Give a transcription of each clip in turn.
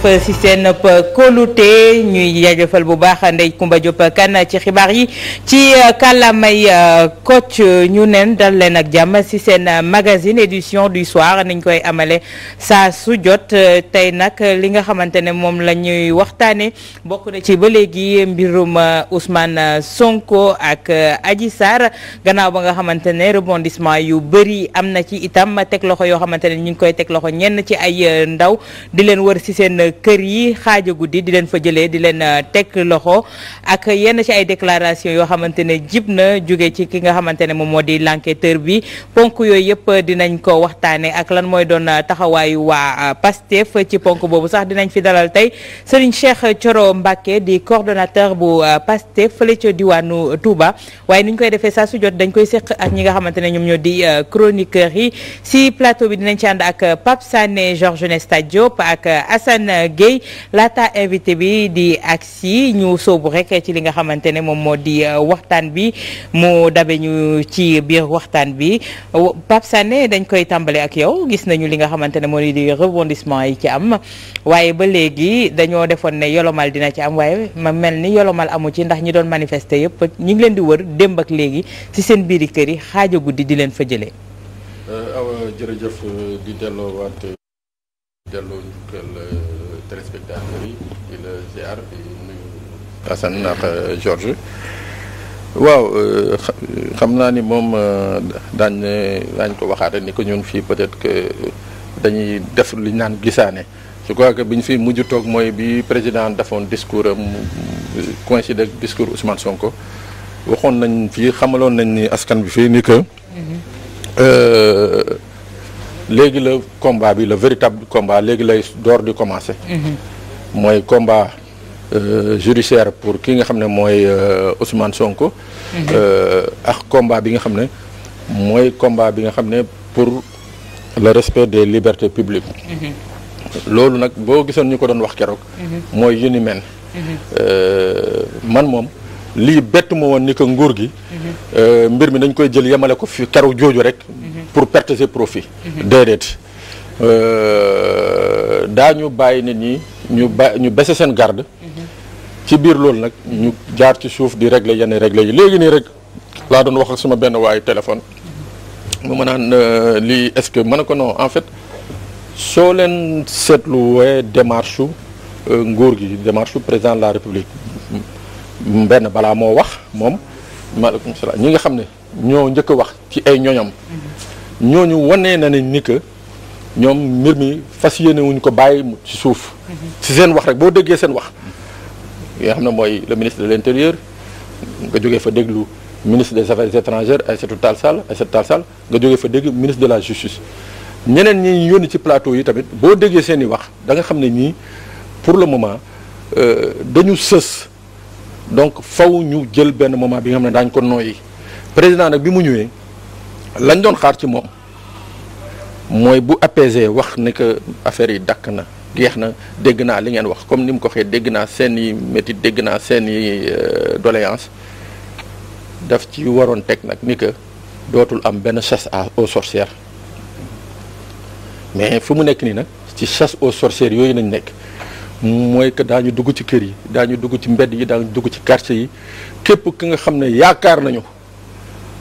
si seen kóolute ñuy jaajëfal bu baax Ndeye Comba Diop Kane ci xibaar yi ci kàllaamay Kocc ñu neen dal leen ak jàmm si seen magazine édition du soir niñ koy amale saa su jot tey nag li nga xamante ne moom la ñuy waxtaane bokk na ci ba léegi mbirum Ousmane Sonko ak Adji Sarr gannaaw ba nga xamante ne rebondissement yu bëri am na ci itam teg loxo yoo xamante ne ñu ngi koy teg loxo ñenn ci ay ndaw di leen wër ci seen kër yi xaaja guddi di leen fa jëlee di leen teg loxo ak yenn ci ay déclaration yoo xamante ne jib na jóge ci ki nga xamante ne moom moo di l'enquêteur bi ponk yooyu yëpp dinañ ko waxtaane ak lan mooy doon taxawaayu waa PASTEF ci ponk boobu sax dinañ fi dalal tey Serigne Cheikh Thioro Mbacké di coordonnateur bu PASTEF fële ca diwaanu Touba waaye ni ñu koy defee saa su jot dañ koy séq ak ñi nga xamante ne ñoom ñoo di chroniqueurs yi si plateau bi dinañ ci ànd ak Pape Sané Georges Nesta Diop ak Assane Gueye laata invité bi di agsi ñu soobu rek ci li nga xamante ne moom moo di waxtaan bi mu dabe ñu ci biir waxtaan bi Pape Sané dañ koy tàmbale ak yow gis nañu li nga xamante ne moo di rebondissement yi ci am waaye ba léegi dañoo defoon ne yolomal dina ci am waaye ma mel ni yolomal amu ci ndax ñi doon manifester yëpp ñu ngi leen di wër démb ak léegi ci seen biiri kër yi xaaja guddi di leen fa jëlee. jërëjëf di delloo njukkal téléspectateurs yi di la ziar di nuyu Assane ak Georges waaw xam naa ni moom daañ ko waxaat ni ko ñun fii peut-être que dañuy def li ñu naan gisaane je crois que bi ñu fi mujj toog mooy bi président defoon discours am coïncide ak discours Ousmane Sonko waxoon nañ fii xamaloon nañ ni askan bi fii ni que léegi la combat bi le véritable combat léegi lay door di commencer. mooy combat judiciaire pour ki nga xam ne mooy Ousmane Sonko. ak combat bi nga xam ne mooy combat bi nga xam ne pour le respect des libertés publiques. loolu nag boo gisoon ñu ko doon wax keroog. mooy yu ni mel. man moom lii bett ma woon ni que nguur gi. mbir mi dañ koy jël yemale ko fi keroog jooju rek. pour perte ses profits. déedéet daañu bàyyi nit ñi ñu baisse seen garde. ci biir loolu nag ñu jaar ci suuf di régler yenn régler yi léegi nii rek laa doon wax ak sama benn waayu téléphone. mu ma naan lii est-ce que mën na ko non en fait soo leen seetluwee démarche nguur gi démarche président de la république benn balaa moo wax moom maaleykum salaam ñi nga xam ne ñoo njëkk a wax ci ay ñoñam. ñooñu wanee na ne ni que ñoom mbir mi fas yéene wuñ ko bàyyi ci suuf. ci seen wax rek boo déggee seen wax. yi nga xam ne mooy le ministre de l'intérieur nga jógee fa déglu ministre des affaires étrangères Aïssatou Tall Sall nga jógee fa dégg ministre de la justice. ñeneen ñi yónni ci plateau yi tamit boo déggee seen i wax da nga xam ne ñii pour le moment dañu sës donc faw ñu jël benn moment bi nga xam ne daañu ko nooyi président nag bi mu ñëwee. lañ doon xaar ci moom mooy bu apaisé wax ne que affaire yi dakk na geex na dégg naa li ngeen wax comme ni mu ko waxee dégg naa seen i métit dégg naa seen i doléance daf ci waroon teg nag ni que dootul am benn chasse aux sorcières mais fu mu nekk nii nag ci chasse aux sorcières yooyu nañ nekk mooy que daañu dugg ci kër yi daañu dugg ci mbedd yi daañu dugg ci quartier yi képp ki nga xam ne yaakaar nañu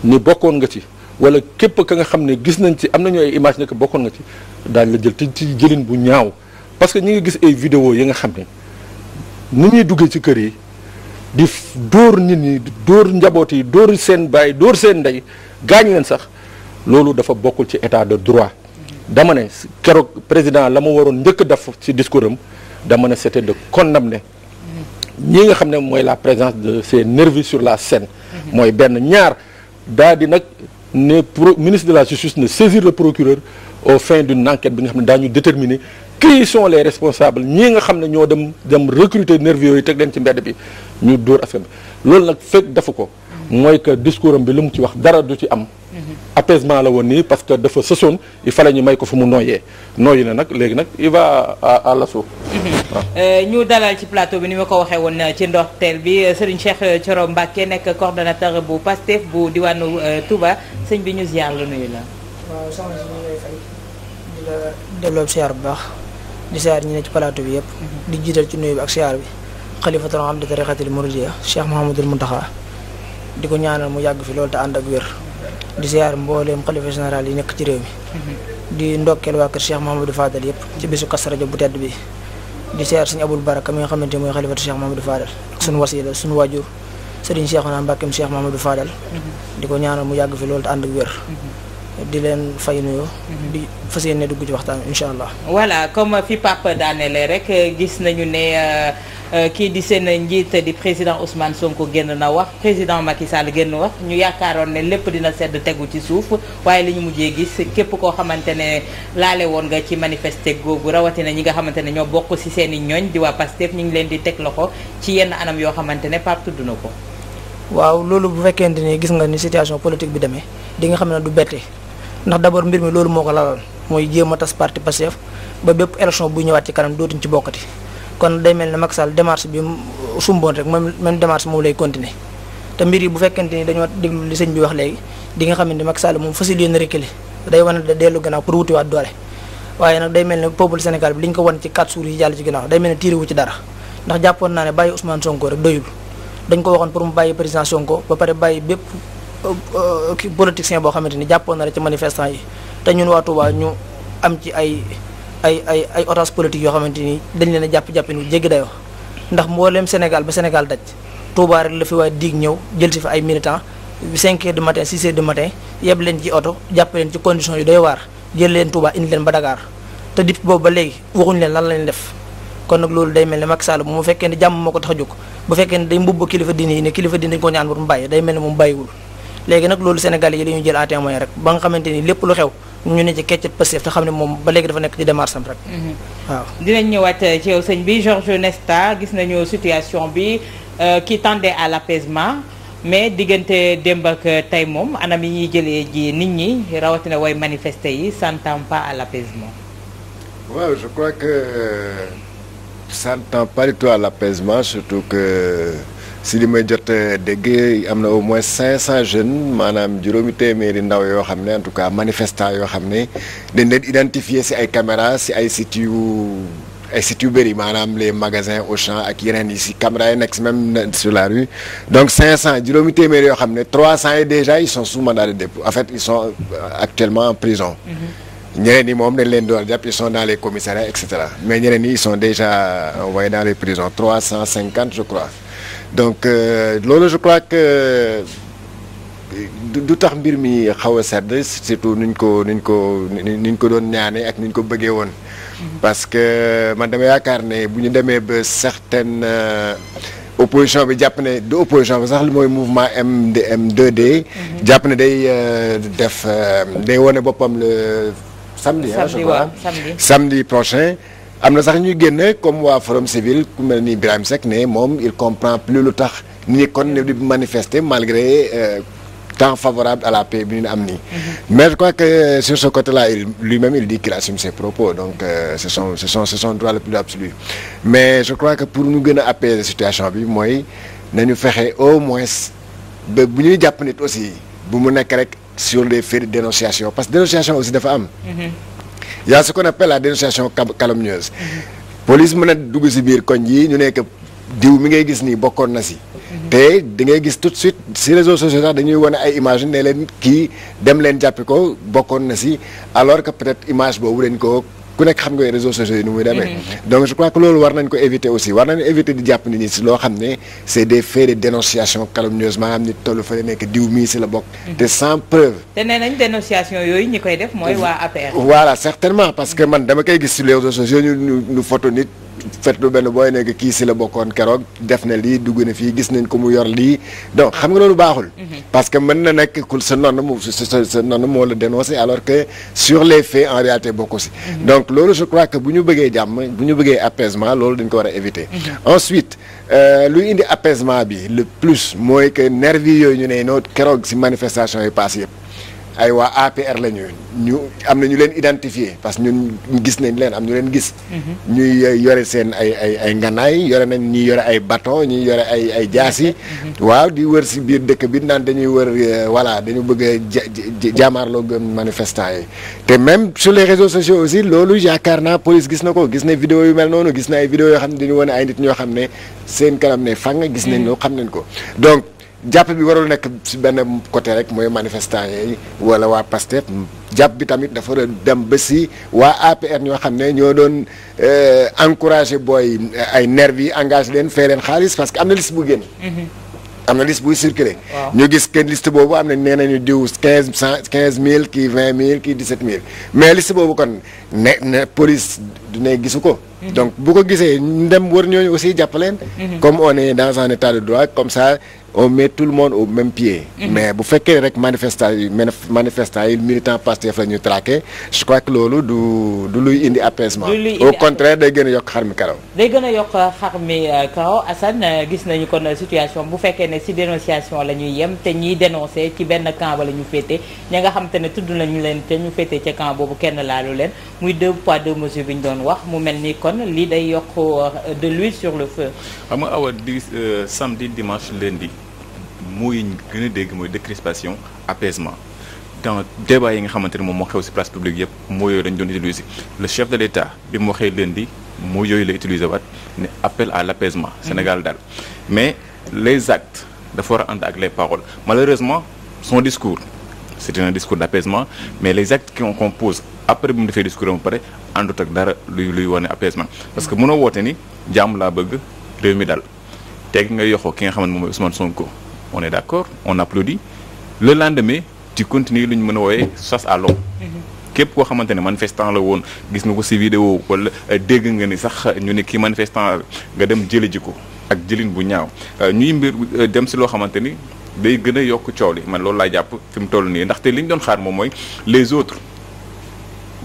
ni bokkoon nga ci wala képp ka nga xam ne gis nañ ci am nañu ay image ne que bokkoon nga ci daañu la jël ci jëlin bu ñaaw parce que ñi ngi gis ay vidéo yi nga xam ne ni ñuy duggee ci kër yi di dóor nit ñi dóor njaboot yi dóor seen baay dóor seen ndey gaañ leen sax loolu dafa bokkul ci état de droit dama ne keroog président la ma waroon njëkk def ci discours am dama ne c'était de condamner ñi nga xam ne mooy la présence de ces nervis sur la scène mooy benn ñaar daa di nag ne ministre de la justice ne saisir le procureur au fin d'une enquête bi nga xam ne daañu déterminer qui sont les responsables ñii nga xam ne ñoo dem recruter nervis yooyu teg leen ci mbedd bi ñu dóor askan bi loolu nag fekk defu ko mooy que discours am bi lu mu ci wax dara du ci am apaisement la woon nii parce que dafa sësoon il fallait ñu may ko fu mu nooyee nooyi na nag léegi nag il va à l'assaut. ñu dalal ci plateau bi ni ma ko waxee woon ci ndorteel bi Serigne Cheikh Thioro Mbacké nekk coordonnateur bu PASTEF bu diwaanu Touba sëñ bi ñu ziar la nuyu la. waaw soxna si ñu lay fay di la delloo ziar bu baax di siyaar ñi ne ci plateau bi yëpp di jiital ci nuyu bi ak siyaar bi xalifatul am di tariqatil muridiyya Cheikh Mouhamadoul Mountakha di ko ñaanal mu yàgg fi loolu te ànd ak wér di siyaar mbooleem xalifa général yi nekk ci réew mi di ndokkeel waa kër Cheikh Mouhamadou Fadal yëpp ci bisu Kazu Rajab bu tedd bi di siyaar suñu Abul Baraka mi nga xamante mooy xalifatu Cheikh Mouhamadou Fadal ak suñu wasila suñu waajur Serigne Cheikhouna Mbackeem Cheikh Mouhamadou Fadal di ko ñaanal mu yàgg fi loolu te ànd ak wér di leen fay nuyoo di fas yéene dugg ci waxtaan incha allah. voilà comme fi Pape daanele rek gis nañu ne kii di seen njiit di président Ousmane Sonko génn na wax président Macky Sall génn wax ñu yaakaaroon ne lépp dina sedd tegu ci suuf waaye li ñu mujjee gis képp koo xamante ne laale woon nga ci manifester googu rawatina ñi nga xamante ne ñoo bokk ci seen i ñooñ di waa Pastef ñu ngi leen di teg loxo ci yenn anam yoo xamante ne Pape tudd na ko. waaw loolu bu fekkente ni gis nga ni situation politique bi demee di nga xam ne du bette ndax d'abord mbir mi loolu moo ko lalal mooy jéem a tas parti Pastef ba bépp élection bu ñëwaat ci kanam dootuñ ci bokkati kon day mel ne Macky Sall démarche bi sumboon rek même démarche moom lay continuer te mbir yi bu fekkente ni dañoo déglu li sëñ bi wax léegi di nga xam ne Macky Sall moom facile yéen reculer day wane da dellu gannaaw pour wutiwaat doole waaye nag day mel ne peuple Sénégal bi li ñu ko wan ci 4 jours yi jàll ci ginnaaw day mel ne tiiri wu ci dara ndax jàppoon naa ne bàyyi Ousmane Sonko rek doyul dañ ko waxoon pour mu bàyyi président Sonko ba pare bàyyi bépp politicien boo xamante ni jàppoon na rek ci manifestant yi te ñun waa Touba ñu am ci ay otage politique yoo xamante ni dañ leen a jàpp nu jéggi dayoo ndax mbooleem Sénégal ba Sénégal daj Touba rek la fi waaye diig ñëw jël si fa ay militants 5 heures du matin 6 heures du matin yeb leen ci oto jàpp leen ci conditions yu doy waar jël leen Touba indi leen ba Dakar te depuis boobu ba léegi waxuñu leen lan lañ def kon nag loolu day mel ne Macky Sall bu mu fekkee ne jàmm moo ko tax a jóg bu fekkee ne day mbubb kilifa diine yi ne kilifa diine dañ ko ñaan pour mu bàyyi day mel ne moom bàyyiwul léegi nag loolu Sénégal yi la ñu jël à témoin rek ba nga xamante ni lépp lu xew ñu ne ci keccet Pastef te xam ne moom ba léegi dafa nekk ci démarche am rek waaw dinañ ñëwaat ci yow sëñ bi Georges Nesta gis nañu situation bi qui tendait à l'apaisement mais diggante démb ak tey moom anam yi ñuy jëlee ji nit ñi rawatina way manifester yi ça ne tend pas à l'apaisement. waaw je crois que ça ne tend pas du tout à l'apaisement surtout que si li may jot dégg am na au moins 500 jeunes maanaam juróomi téeméeri ndaw yoo xam ne en tout cas manifestants yoo xam ne dañ leen identifier ci ay caméras ci ay sites yu bëri maanaam les magasins Auchan ak yeneen yi ci caméras yi nekk même sur la rue donc 500 juróomi téeméeri yoo xam ne 300 yi déjà ils sont sous mandat de dépôt en fait ils sont actuellement en prison. ñeneen ñi moom dañ leen doon jàpp ils sont dans les commissariats et cetera mais ñeneen ñi ils sont déjà envoyés dans les prisons 350 je crois. donc loolu je crois que du tax mbir mi xaw a sedd surtout nuñ ko doon ñaane ak nuñ ko bëggee woon parce que man dama yaakaar ne bu ñu demee ba certaine opposition bi jàpp ne du opposition bi sax li mooy mouvement M2D jàpp ne day wane boppam le samedi je crois samedi prochain am na sax ñuy génn comme waa Forum Civil ku mel ni Birahim Seck ne moom il comprend plus lu tax ni kon ne di manifester malgré temps favorable à la paix bi ñu am nii. mais je crois que sur ce côté-là lui-même il dit qu'il assume ses propos donc c'est son droit le plus absolu mais je crois que pour ñu gën a apaiser situation bi mooy nañu fexe au moins ba bu ñuy jàpp nit aussi bu mu nekk rek sur les faits de dénonciation parce que dénonciation aussi dafa am. Il y a ce qu'on appelle la dénonciation calomnieuse. Police mën a dugg ci biir koñ yi ñu nekk diw mi ngay gis nii bokkoon na ci. te da ngay gis tout de suite ci réseaux sociaux sax dañuy wane ay images ne leen kii dem leen jàppi ko bokkoon na ci alors que peut-être image boobu dañ ko ku nekk xam nga réseaux sociaux yi nu muy demee. donc je crois que loolu war nañ ko éviter aussi war nañu éviter di jàpp nit ñi ci loo xam ne c'est des faits de dénonciation calomnieuse maanaam nit tollu fa nekk diw mii ci la bokk. te sans preuve. te nee nañ dénonciation yooyu ñi koy def mooy waa APR. voilà certainement parce que man dama koy gis ci les réseaux sociaux ñu photo nit. fetlu benn booy nekk kii ci la bokkoon keroog def na lii dugg na fii gis nañ ko mu yor lii donc xam nga loolu baaxul. parce que mën na nekk ku sa noonu moo la dénoncé alors que sur les faits en réalité bokku ci. donc loolu je crois que bu ñu bëggee jàmm bu ñu bëggee apaisement loolu dañ ko war a éviter. ensuite luy indi apaisement bi le plus mooy que nervi yooyu ñu ne noo keroog ci manifestation yi passé yëpp ay waa APR la ñu am na ñu leen identifier parce que ñun gis nañ leen am ñu leen gis. ñuy yore seen ay nganaay yore nañ ñi yore ay bâton ñi yore ay jaasi. waaw di wër si biir dëkk bi naan dañuy wër voilà dañu bëgg a jaamaarloo gëm manifestants yi te même sur les réseaux sociaux aussi loolu yaakaar naa police gis na ko gis na vidéo yu mel noonu gis na ay vidéo yoo xam ne dañu wane ay nit ñoo xam ne seen kanam ne fang gis nañ loo xam nañ ko donc. jàpp bi warul nekk ci benn côté rek mooy manifestant yi wala waa PASTEF jàpp bi tamit dafa war a dem ba si waa APR ñoo xam ne ñoo doon encouragé booy ay nervi yi engagé leen fay leen xaalis parce que am na liste bu génn. am na liste buy circulé. ñu gis que liste boobu am na nee nañu diw 15 000 kii 20 000 kii 17 000 mais liste boobu kon ne police du ne gisu ko. donc bu ko gisee ndem wër ñooñu aussi jàpp leen. comme on est dans un état de droit comme ça. on met tout le monde au même pied. mais bu fekkee rek manifestants yi militant Pastef la ñuy traqué je crois que loolu du luy indi apaisement. au contraire day gën a yokk xar mi karaw. day gën a yokk xar mi karaw Assane gis nañu kon situation bu fekkee ne ci dénonciation la ñuy yem te ñiy dénoncé ci benn camp ba la ñu féete ña nga xam te ne tudd nañu leen te ñu féete ca camp boobu kenn laalu leen muy 2 poids 2 mesures bi ñu doon wax mu mel ni kon lii day yokk de l'huile sur le feu. xam nga awa di samedi dimanche lundi. mooy gën a dégg mooy décrispation apaisement dans débat yi nga xamante ne moom moo xew ci place publique yëpp moo yooyu dañu doon utiliser le chef de l'État bi mu waxee lundi moo yooyu la utiliser waat ne appel à l'apaisement Sénégal daal mais les actes dafa war a ànd ak les paroles malheureusement son discours c'est un discours d'apaisement mais les actes qu'on compose après bi mu defee discours am pare àndut ak dara luy wane apaisement parce que mënoo woote ni jàmm laa bëgg réew mi dal teg nga yoxoo ki nga xamante moom mooy Ousmane Sonko on est d'accord on applaudit le lendemain tu continues lu ñu mën a wooyee chasse à l'homme képp koo xamante ne manifestant la woon gis nga ko ci vidéo wala dégg nga ni sax ñu ne kii manifestant nga dem jëli ji ko ak jëlin bu ñaaw ñuy mbir dem ci loo xamante ni day gën a yokk coow li man loolu laay jàpp fi mu toll nii ndaxte li ñu doon xaar moom mooy les autres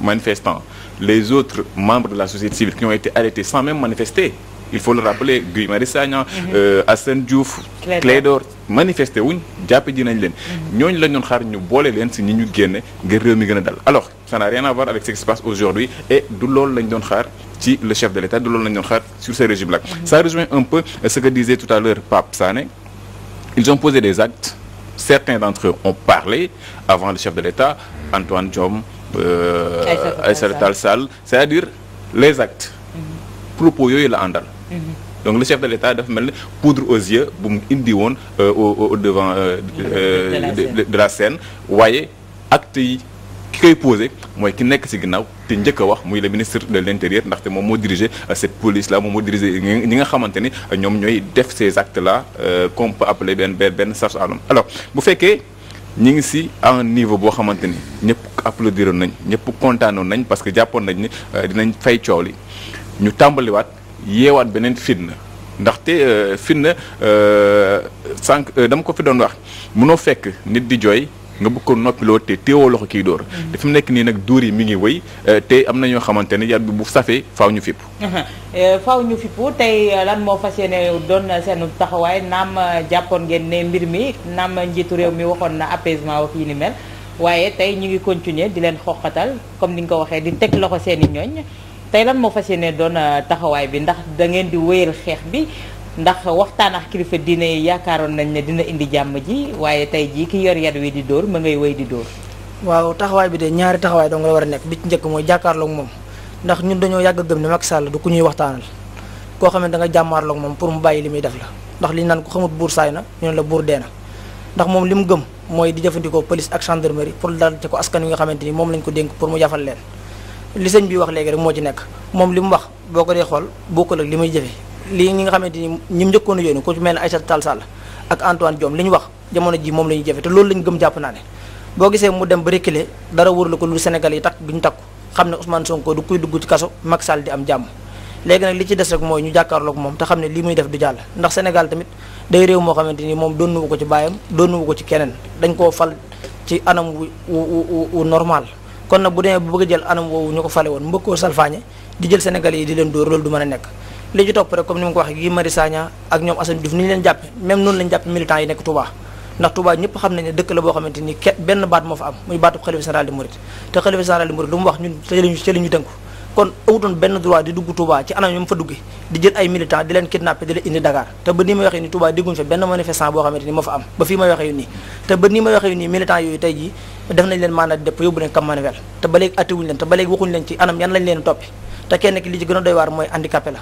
manifestants les autres membres de la société civile qui ont été arrêtés sans même manifester il faut le rappeler Guy Marius Sagna Assane Diouf Clédor manifesté wuñ jàppe ji nañ leen ñooñu lañ doon xaar ñu boole leen ci ñi ñu génne ngir réew mi gën a dal alors ça n'a rien à voir avec ce qui se passe aujourd'hui et du loolu lañ doon xaar ci le chef de l'État du loolu lañ doon xaar sur ce régime là ça rejoint un peu ce que disait tout à l'heure Pape Sané ils ont posé des actes certains d'entre eux ont parlé avant le chef de l'État Antoine Diome Aïssata Tall Sall c'est-à-dire les actes propos yooyu la àndal donc le chef de l'État dafa mel ni poudre aux yeux bu mu indi woon au devant de la scène waaye actes yi ki koy posé mooy ki nekk ci ginnaaw te njëkk a wax muy le ministre de l'Intérieur ndaxte moom moo diriger cette police là moom moo diriger ñi nga xamante ni ñoom ñooy def ces actes là qu'on peut appeler benn chasse à l'homme alors bu fekkee ñi ngi ci à un niveau boo xamante ni ñëpp applaudiroon nañ ñëpp kontaanoon nañ parce que jàppoon nañ ni dinañ fay coow li ñu tàmbaliwaat yeewaat beneen fitna ndaxte fitna sànq dama ko fi doon wax mënoo fekk nit di jooy nga bëgg ko noppiloo te teewoo loxo kiy dóor te fi mu nekk nii nag dóor yi mi ngi wëy te am na ñoo xamante ne yar bi bu safee faaw ñu fipp faaw ñu fippu tey lan moo fas yéene doon seen taxawaay naam jàppoon ngeen ne mbir mi naam njiitu réew mi waxoon na apaisement wax yi ni mel waaye tey ñu ngi continuer di leen xoqatal comme ni nga ko waxee di teg loxo seen i ñooñ tey lan moo fas yéene doon taxawaay bi ndax da ngeen di wéyal xeex bi ndax waxtaan ak kilifa diine yi yaakaaroon nañ ne dina indi jàmm ji waaye tey jii ki yor yat wi di dóor ma ngay wéy di dóor. waaw taxawaay bi de ñaari taxawaay dong la war a nekk bi ci njëkk mooy jàkkaarloog moom ndax ñun dañoo yàgg a gëm ne Macky Sall du ku ñuy waxtaanal koo xam ne da nga jàmmaarloog moom pour mu bàyyi li muy def la ndax li ñu naan ko xamut buur saay na ñu ne la buur dee na ndax moom li mu gëm mooy di jëfandikoo police ak gendarmerie pour dal ci ko askan wi nga xamante ni moom lañ ko dénk pour mu jafal leen li sëñ bi wax léegi rek moo ci nekk moom li mu wax boo ko dee xool bokkul ak li muy jëfe lii ñi nga xamante ni ñi mu njëkkoon a yónni ku ci mel ne Aïssata Tall Sall ak Antoine Diome li ñu wax jamono ji moom la ñuy jëfe te loolu lañ gëm jàpp naa ne boo gisee mu dem ba reculer dara wóor la ko lu Sénégal yi takk guñu takku xam ne Ousmane Sonko du kuy dugg ci kaso Macky Sall di am jàmm léegi nag li ci des rek mooy ñu jàkkaarloog moom te xam ne lii muy def du jàll ndax Sénégal tamit day réew moo xamante ni moom doonu ko ci baayam doonu ko ci keneen dañ koo fal ci anam wu normal kon nag bu demee bu bëgg a jël anam woowu ñu ko fale woon mbëkkoo salfaañe di jël Sénégal yi di leen dóor loolu du mën a nekk li ci topp rek comme ni ma ko waxee Guy Marius Sagna ak ñoom Assane Diouf ni ñu leen jàppe même noonu lañ jàppe militants yi nekk Touba ndax Touba ñëpp xam nañ ne dëkk la boo xamante ni benn baat moo fa am muy baatu xalifa général des mourides te xalifa général des mourides lu mu wax ñun ci la ñu tënku kon amutoon benn droit di dugg Touba ci anam yu mu fa duggee di jël ay militants di leen kidnappé di leen indi Dakar te ba nii may waxee ni Touba dégguñu fa benn manifestant boo xamante ni moo fa am ba fii may waxee yu nii te ba nii may waxee yu nii militants yooyu tey jii def nañ leen mandat de dépôt yóbbu leen comme manuel te ba léegi attewuñu leen te ba léegi waxuñu leen ci anam yan lañ leen toppi te kenn ki li ci gën a doy waar mooy handicapé la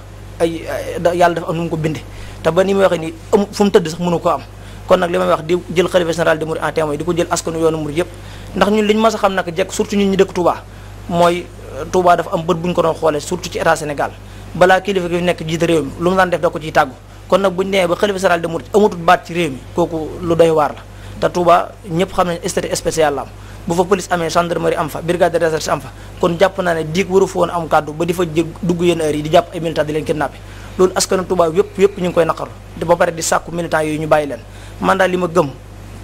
yàlla dafa am nu mu ko binde te ba nii may waxee nii fu mu tëdd sax mënu ko am kon nag li may wax di jël xalifa général des mourides en témoin di ko jël askanu yoonu murid yëpp ndax ñun liñ mas a xam nag jekk surtout ñun ñi dëkk Touba mooy Touba dafa am bët bu ñu ko doon xoolee surtout ci état Sénégal balaa kilifa gi nekk jiite réew mi lu mu daan def da ko ciy tàggu kon nag buñu nee ba xalifa général des mourides amatul baat ci réew mi kooku lu doy waar la te Touba ñëpp xam nañ statut spécial la am bu fa police amee gendarmerie am fa brigade de recherche am fa kon jàpp naa ne diig waru fa woon am kàddu ba di fa dugg yenn heures yi di jàpp ay militants di leen kidnappé loolu askanu Touba yëpp ñu ngi koy naqaru ba pare di sàkku militants yooyu ñu bàyyi leen man daal li ma gëm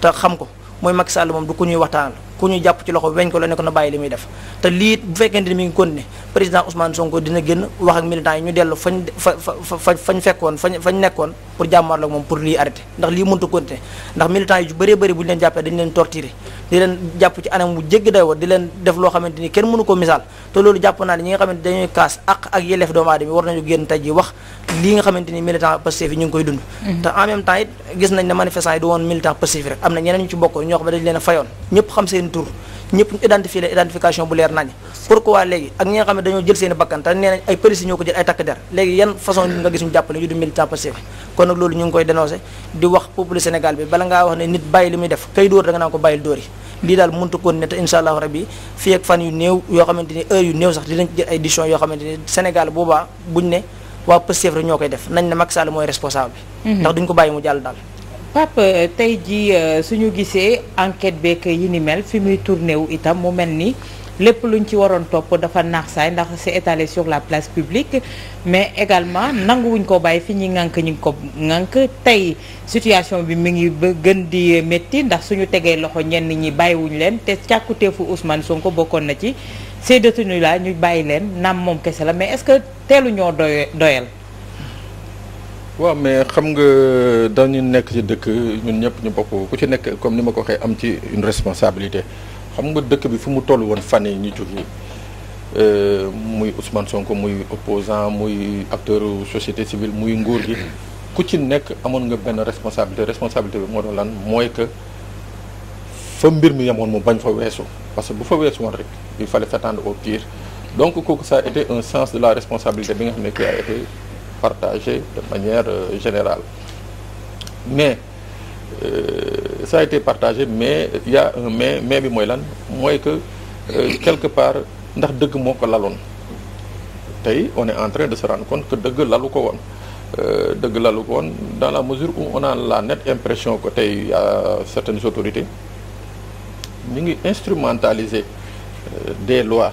te xam ko mooy Macky Sall moom du ku ñuy waxtaanal ku ñuy jàpp ci loxo weñ ko la ne ko na bàyyi li muy def te lii bu fekkente ni mi ngi continuer président Ousmane Sonko dina génn wax ak militants yi ñu dellu fañ fekkoon fañ nekkoon pour jàmmarloo ak moom pour lii arrêté ndax lii mënut a continuer ndax militants yi yu bëree bëri bu ñu leen jàppee dañu leen torturer di leen jàpp ci anam bu jéggi day wo di leen def loo xamante ni kenn mënu ko misaal te loolu jàpp naa ne ñi nga xamante dañuy kaas ak yelleef doomu aadama yi war nañu génn tey ji wax lii nga xamante ni militant Pastef yi ñu ngi koy dund te en même temps it gis nañ ne manifestants yi du woon militant Pastef rek am na ñeneen ñu ci bokk ñoo xam ne dañu leen a fayoon ñëpp xam seen tur ñëpp ñu identifié leen identification bu leer nañ pourquoi léegi ak ñi nga xam ne dañoo jël seen i bakkan te nee nañ ay police ñoo ko jël ay takk der léegi yan façon nga gis ñu jàppale yu du militant Pastef kon nag loolu ñu ngi koy dénoncé di wax peuple Sénégal bi bala ngaa wax ne nit bàyyi li muy def kay dóor da nga naan ko bàyyil dóor yi lii daal mënut a continuer te incha allahu rabbi fii ak fan yu néew yoo xamante ni heure yu néew sax dinañ jël ay décisions yoo xamante ni Sénégal boobaa buñ ne waa Pastef rek ñoo koy def nañ ne Macky Sall mooy responsable bi ndax duñ ko bàyyi mu jàll daal Pape tey ji suñu gisee enquête beek yi ni mel fi muy tourné wu itam mu mel ni lépp luñ ci waroon topp dafa naax saay ndax c'est étalé sur la place publique mais également nanguwuñ ko bàyyi fi ñi ŋànk ñi ngi ko ŋànk tey situation bi mi ngi gën di métti ndax suñu tegee loxo ñenn ñi bàyyiwuñ leen te càkkuteefu Ousmane Sonko bokkoon na ci ces détenus là ñu bàyyi leen naam moom kese la mais est-ce que teelu ñoo doyal waaw mais xam nga dañu nekk ci dëkk ñun ñëpp ñu bokk ku ci nekk comme ni ma ko waxee am ci une responsabilité xam nga dëkk bi fu mu toll woon fan yi ñu jógee muy Ousmane Sonko muy opposant muy acteur société civile muy nguur gi ku ci nekk amoon nga benn responsabilité bi moo doon lan mooy que fa mbir mi yemoon mu bañ fa weesu parce que bu fa weesu woon rek il fallait s'attendre au pire donc kooku ça a été un sens de la responsabilité bi nga xam ne qui a été partagé de manière générale mais ça a été partagé mais il y a un mais bi mooy lan mooy que quelque part ndax dëgg moo ko laloon tey on est en train de se rendre compte que dëgg lalu ko woon dans la mesure où on a la nette impression que tey y a certaines autorités ñu ngi instrumentaliser des lois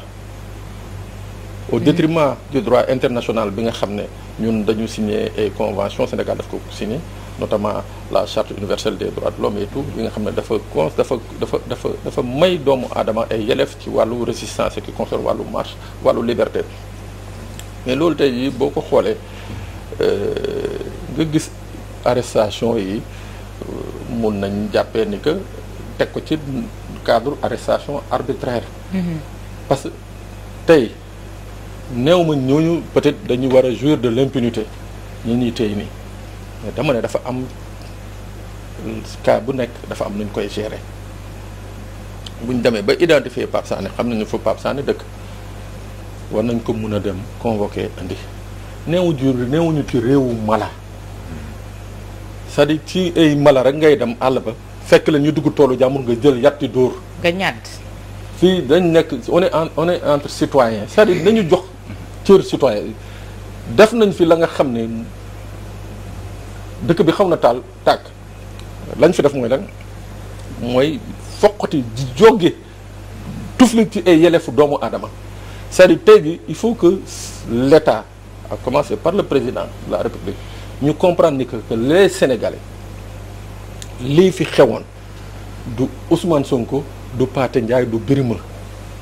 au détriment du droit international bi nga xam ne ñun dañu signé ay convention Sénégal daf ko signé notamment la charte universelle des droits de l'homme et tout bi nga xam ne dafa may doomu aadama ay yelleef ci wàllu résistance et qui concerne wàllu marche wàllu liberté mais loolu tey jii boo ko xoolee nga gis arrestation yi mun nañ jàppee ni que teg ko ci cadre arrestation arbitraire parce que tey néew ma ñooñu peut-être dañu war a jouir de l'impunité ñi ñuy tey nii mais dama ne dafa am cas bu nekk dafa am nuñ koy gérer buñ demee ba identifier Pape Sané xam nañu fa Pape Sané dëkk war nañ ko mun a dem convoquer indi néewuñu ci réewu mala c'est-à-dire ci ay mala rek ngay dem àll ba fekk la ñu dugg toolu jàmbur nga jël yatti dóor nga ñàdd fii dañ nekk on est entre citoyens c'est-à-dire dañu jox cër citoyen yi def nañ fi la nga xam ne dëkk bi xaw na tàkk lañ fi def mooy lan mooy foqati di jóge tufli ci ay yelefu doomu aadama c'est-à-dire tey jii il faut que l'État à commencer par le président de la République ñu comprendre ni que les Sénégalais lii fi xewoon du Ousmane Sonko du Pathé Ndiaye du Birima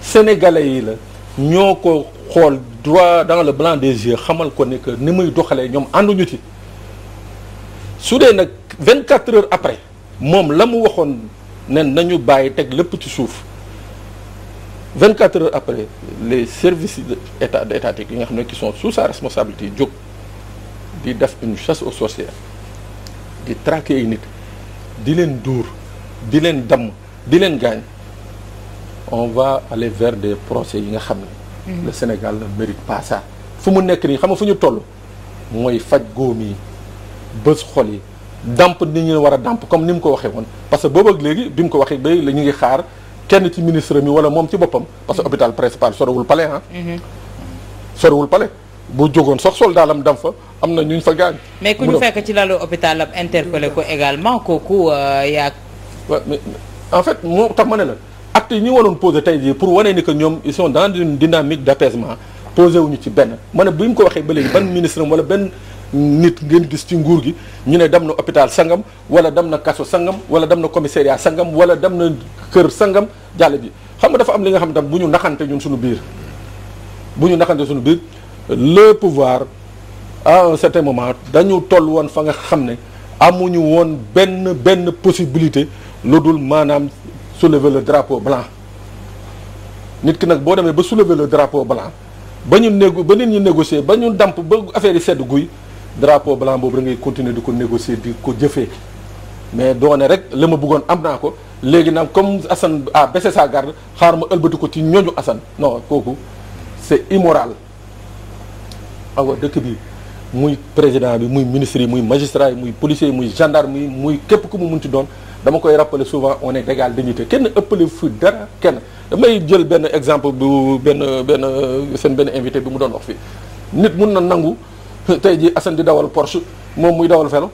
Sénégalais yi la ñoo ko xool droit dans le blanc des yeux xamal ko ni que ni muy doxalee ñoom ànduñu ci su dee nag 24 heures après moom la mu waxoon ne nañu bàyyi teg lépp ci suuf 24 heures après les services étatiques yi nga xam ne qui sont sous sa responsabilité jóg di def une chasse aux sorcières di traquer ay nit di leen dóor di leen damm di leen gaañ on va aller vers des procès yi nga xam ne le Sénégal ne mérite pas ça. fu mu nekk nii xam nga fu ñu toll mooy faj góom yi bës xol yi damp ni ñu war a damp comme ni mu ko waxee woon parce que boobu ak léegi bi mu ko waxee ba la ñu ngi xaar kenn ci ministre mi wala moom ci boppam parce que hôpital principal sorewul palais sorewul palais bu jógoon sax soldaalam dam fa am na ñu fa gaañ. mais ku ñu fekk ci lalu hôpital am interpellé ko également kooku yaa. waaw mais en fait moo tax ma ne la acte yi ñu waroon posé tey jii pour wane ni que ñoom ils sont dans une dynamique d'apaisement posé wuñu ci benn ma ne bi mu ko waxee ba léegi ban ministre wala benn nit ngeen gis ci nguur gi ñu ne dem na hôpital sangam wala dem na kaso sangam wala dem na commissariat sangam wala dem na kër sangam jàll bi xam nga dafa am li nga xam ne bu ñu naxante ñun suñu biir le pouvoir à un certain moment dañu toll woon fa nga xam ne amuñu woon benn possibilité lu dul maanaam soulever le drapeau blanc nit ki nag boo demee ba soulever le drapeau blanc ba nit ñi négocier ba ñu damp ba affaire yi sedd guy drapeau blanc boobu da ngay continuer di ko négocier di ko jëfee mais doone rek la ma bëggoon am naa ko léegi nag comme Assane a baissé sa garde xaar ma ëlbati ko ci ñooñu Assane non kooku c'est immoral. awa dëkk bi muy président bi muy ministre yi muy magistrat yi muy policier yi muy gendarme yi muy képp ku mu munti doon dama koy rappeler souvent on est d'égale dignité kenn ëppale fu dara kenn damay jël benn exemple bu benn seen benn invité bi mu doon wax fii nit mun na nangu tey ji Assane di dawal Porsche moom muy dawal vélo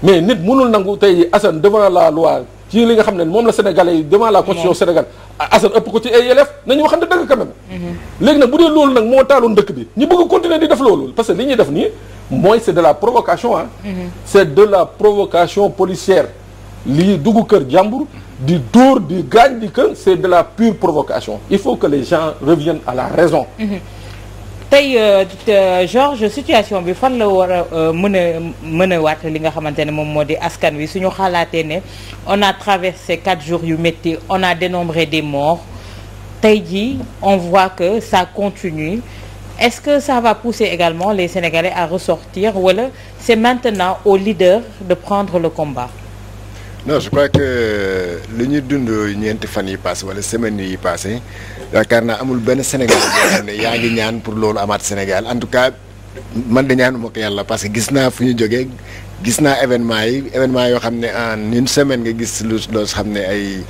mais nit munul nangu tey ji Assane devant la loi ci li nga xam ne moom la Sénégalais yi devant la constitution Sénégal Assane ëpp ko ci ay élèves nañu waxante dëgg quand même. léegi nag bu dee loolu nag moo taaloon dëkk bi ñu bëgg a continuer di def loolu parce que li ñuy def nii mooy c'est de la provocation ah. c'est de la provocation policière lii dugg kër jàmbur di dóor di gaañ di kër c'est de la pure provocation il faut que les gens reviennent à la raison. tey Georges situation bi fan la war a mën a waat li nga xamante ne moom moo di askan wi suñu xalaatee ne on a traversé 4 jours yu métti on a dénombré des morts tey jii on voit que ça continue est-ce que ça va pousser également les Sénégalais à ressortir wala c'est maintenant aux leaders de prendre le combat. non je crois que li ñu dund ñeenti fan yi passé wala semaine yi passé yaakaar naa amul benn Sénégal boo xam ne yaa ngi ñaan pour loolu amaat Sénégal en tout cas man de ñaanuma ko yàlla parce que gis naa fu ñu jógee gis naa événement yoo xam ne en une semaine nga gis loo xam ne ay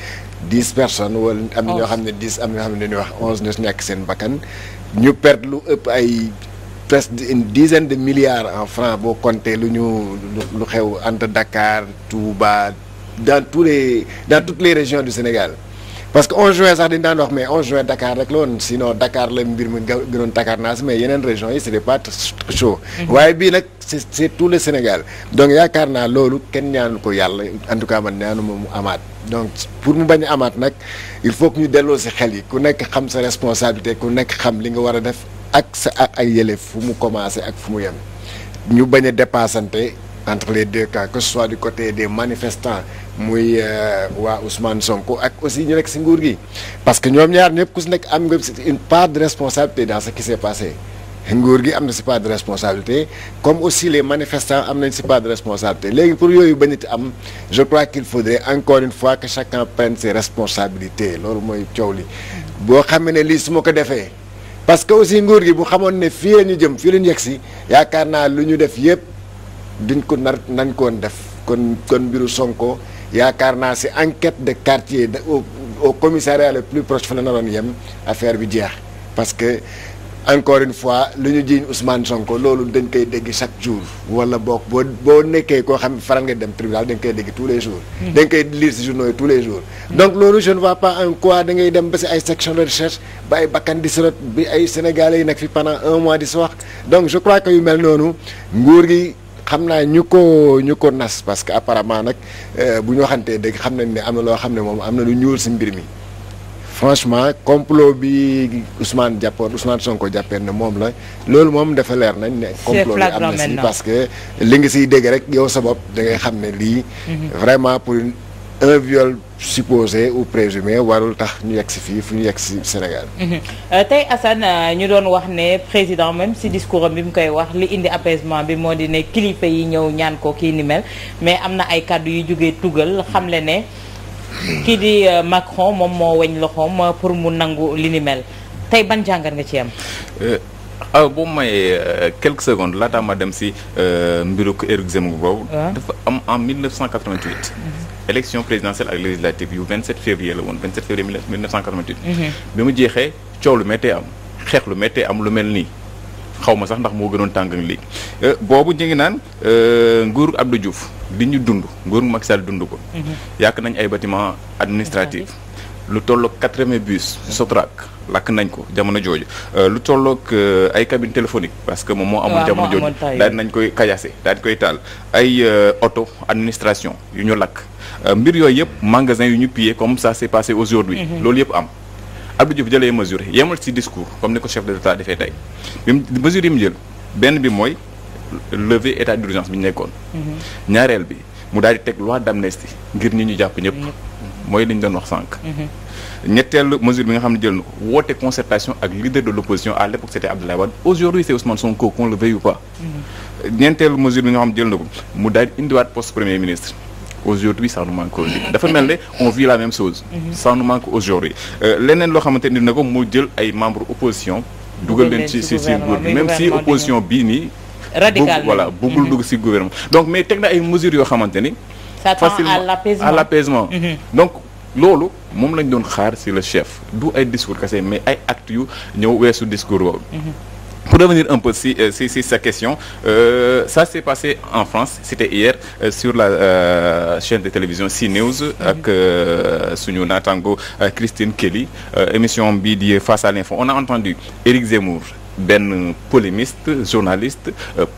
10 personnes wala am na ñoo xam ne 10 am na ñoo xam ne dañuy wax 11 ñoo ñàkk seen bakkan ñu perdre lu ëpp ay presque une dizaine de milliards en francs boo compter lu xew entre Dakar Touba dans toutes les régions du Sénégal parce que 11 juin sax dañu daan wax mais 11 juin Dakar rek la woon sinon Dakar la mbir mi gënoon Dakar naa si mais yeneen régions yi c'était pas chaud waaye bii nag c'est tout le Sénégal donc yaakaar naa loolu kenn ñaanul ko yàlla en tout cas man ñaanuma mu amaat donc pour mu bañ a amaat nag il faut que ñu delloo si xel yi ku nekk xam sa responsabilité ku nekk xam li nga war a def ak sa ak ay yële fu mu commencé ak fu mu yem ñu bañ a dépassante entre les deux cas que ce soit du côté des manifestants muy waa Ousmane Sonko ak aussi ñu nekk ci nguur gi parce que ñoom ñaar ñëpp ku ci nekk am nga une part de responsabilité dans ce qui s'est passé nguur gi am na ci part de responsabilité comme aussi les manifestants am nañ ci part de responsabilité léegi pour yooyu bañati am je crois qu'il faudrait encore une fois que chacun prenne ses responsabilités loolu mooy coow li boo xamee ne lii su ma ko defee parce que aussi nguur gi bu xamoon ne fii la ñu jëm fii la ñu yegg ci yaakaar naa lu ñu def yëpp duñ ko nañ koon def kon mbiru Sonko yaakaar naa ci enquête de quartier au commissariat le plus proche fa la naroon yem affaire bi jeex parce que encore une fois lu ñu jiiñ Ousmane Sonko loolu dañ koy dégg chaque jour wala boo nekkee koo xam ne faral nga dem tribunal dañ koy dégg tous les jours dañ koy lire ci journaux yi tous les jours donc loolu je ne vois pas en quoi da ngay dem ba ci ay section de recherche ba ay bakkan di sirot bi ay sénégalais yi nekk fi pendant 1 mois di si wax donc je crois que yu mel noonu nguur gi xam naa ñu ko nas parce que apparemment nag bu ñu waxantee dëgg xam nañ ne am na loo xam ne moom am na lu ñuul ci mbir mi franchement complot bi Ousmane Sonko jàppee ne moom la loolu moom dafa leer nañ ne complot bi am na ci parce que li nga ciy dégg rek yow sa bopp da ngay xam ne lii vraiment pour un viol supposé ou présumé warul tax ñu yegg si fii fu ñu yegg si Sénégal. tey Assane ñu doon wax ne président même si discours am bi mu koy wax li indi apaisement bi moo di ne kilifa yi ñëw ñaan ko kii ni mel mais am na ay kàddu yu jógee tugal xamle ne kii di Macron moom moo weñ loxoom pour mu nangu li ni mel tey ban jàngat nga ci am. boo may quelques secondes laataa ma dem si mbiru Éric Zemmour boobu. dafa am en 1988. élection présidentielle ak législative yu 27 février la woon 27 février 1988. bi mu jeexee coow lu méttee am xeex lu méttee am lu mel nii xaw ma sax ndax moo gënoon tàng léegi boobu ñu ngi naan nguuru Abdou Diouf di ñu dund nguuru Macky Sall dund ko. yàq nañ ay bâtiment administratif lu tolloog 80 bus Sotrac lakk nañ ko jamono jooju lu tolloog ay cabine téléphonique parce que moom moo amoon jamono jooju daal nañ koy kajaase daal di koy taal ay auto administration yu ñu lakk mbir yooyu yëpp magasin yu ñu pillé comme ça s'est passé aujourd'hui loolu yëpp am Abdou Diouf jëlee mesure yemal ci discours comme ni ko chef de l'État defee tey bi mesure yi mu jël benn bi mooy lever état d'urgence bi ñu nekkoon ñaareel bi mu daal di teg loi d'amnistie ngir ñi ñu jàpp ñëpp mooy li ñu doon wax sànq. ñetteelu mesure bi nga xam ne jël na woote concertation ak leader de l'opposition à l'époque c'était Abdoulaye Wade aujourd'hui c'est Ousmane Sonko qu'on le veuille ou pas. ñeenteelu mesure bi nga xam ne jël na ko mu daal di indiwaat poste premier ministre. aujourd'hui ça nous manque aujourd'hui dafa mel ne on vit la même chose. ça nous manque aujourd'hui leneen loo xamante ni na ko mu jël ay membres opposition. dugal leen ci nguur bi même si opposition bii nii. radical voilà bëggul dugg ci gouvernement donc mais teg na ay mesures yoo xamante ni. ça tend à l'apaisement donc loolu moom lañ doon xaar ci le chef du ay discours kese mais ay actes yu ñëw weesu discours boobu. Pour revenir un peu si sa question ça s'est passé en France c'était hier sur la chaîne de télévision CNews ak suñu naataango Christine Kelly émission bii di Face à l'info on a entendu Éric Zemmour benn polémiste journaliste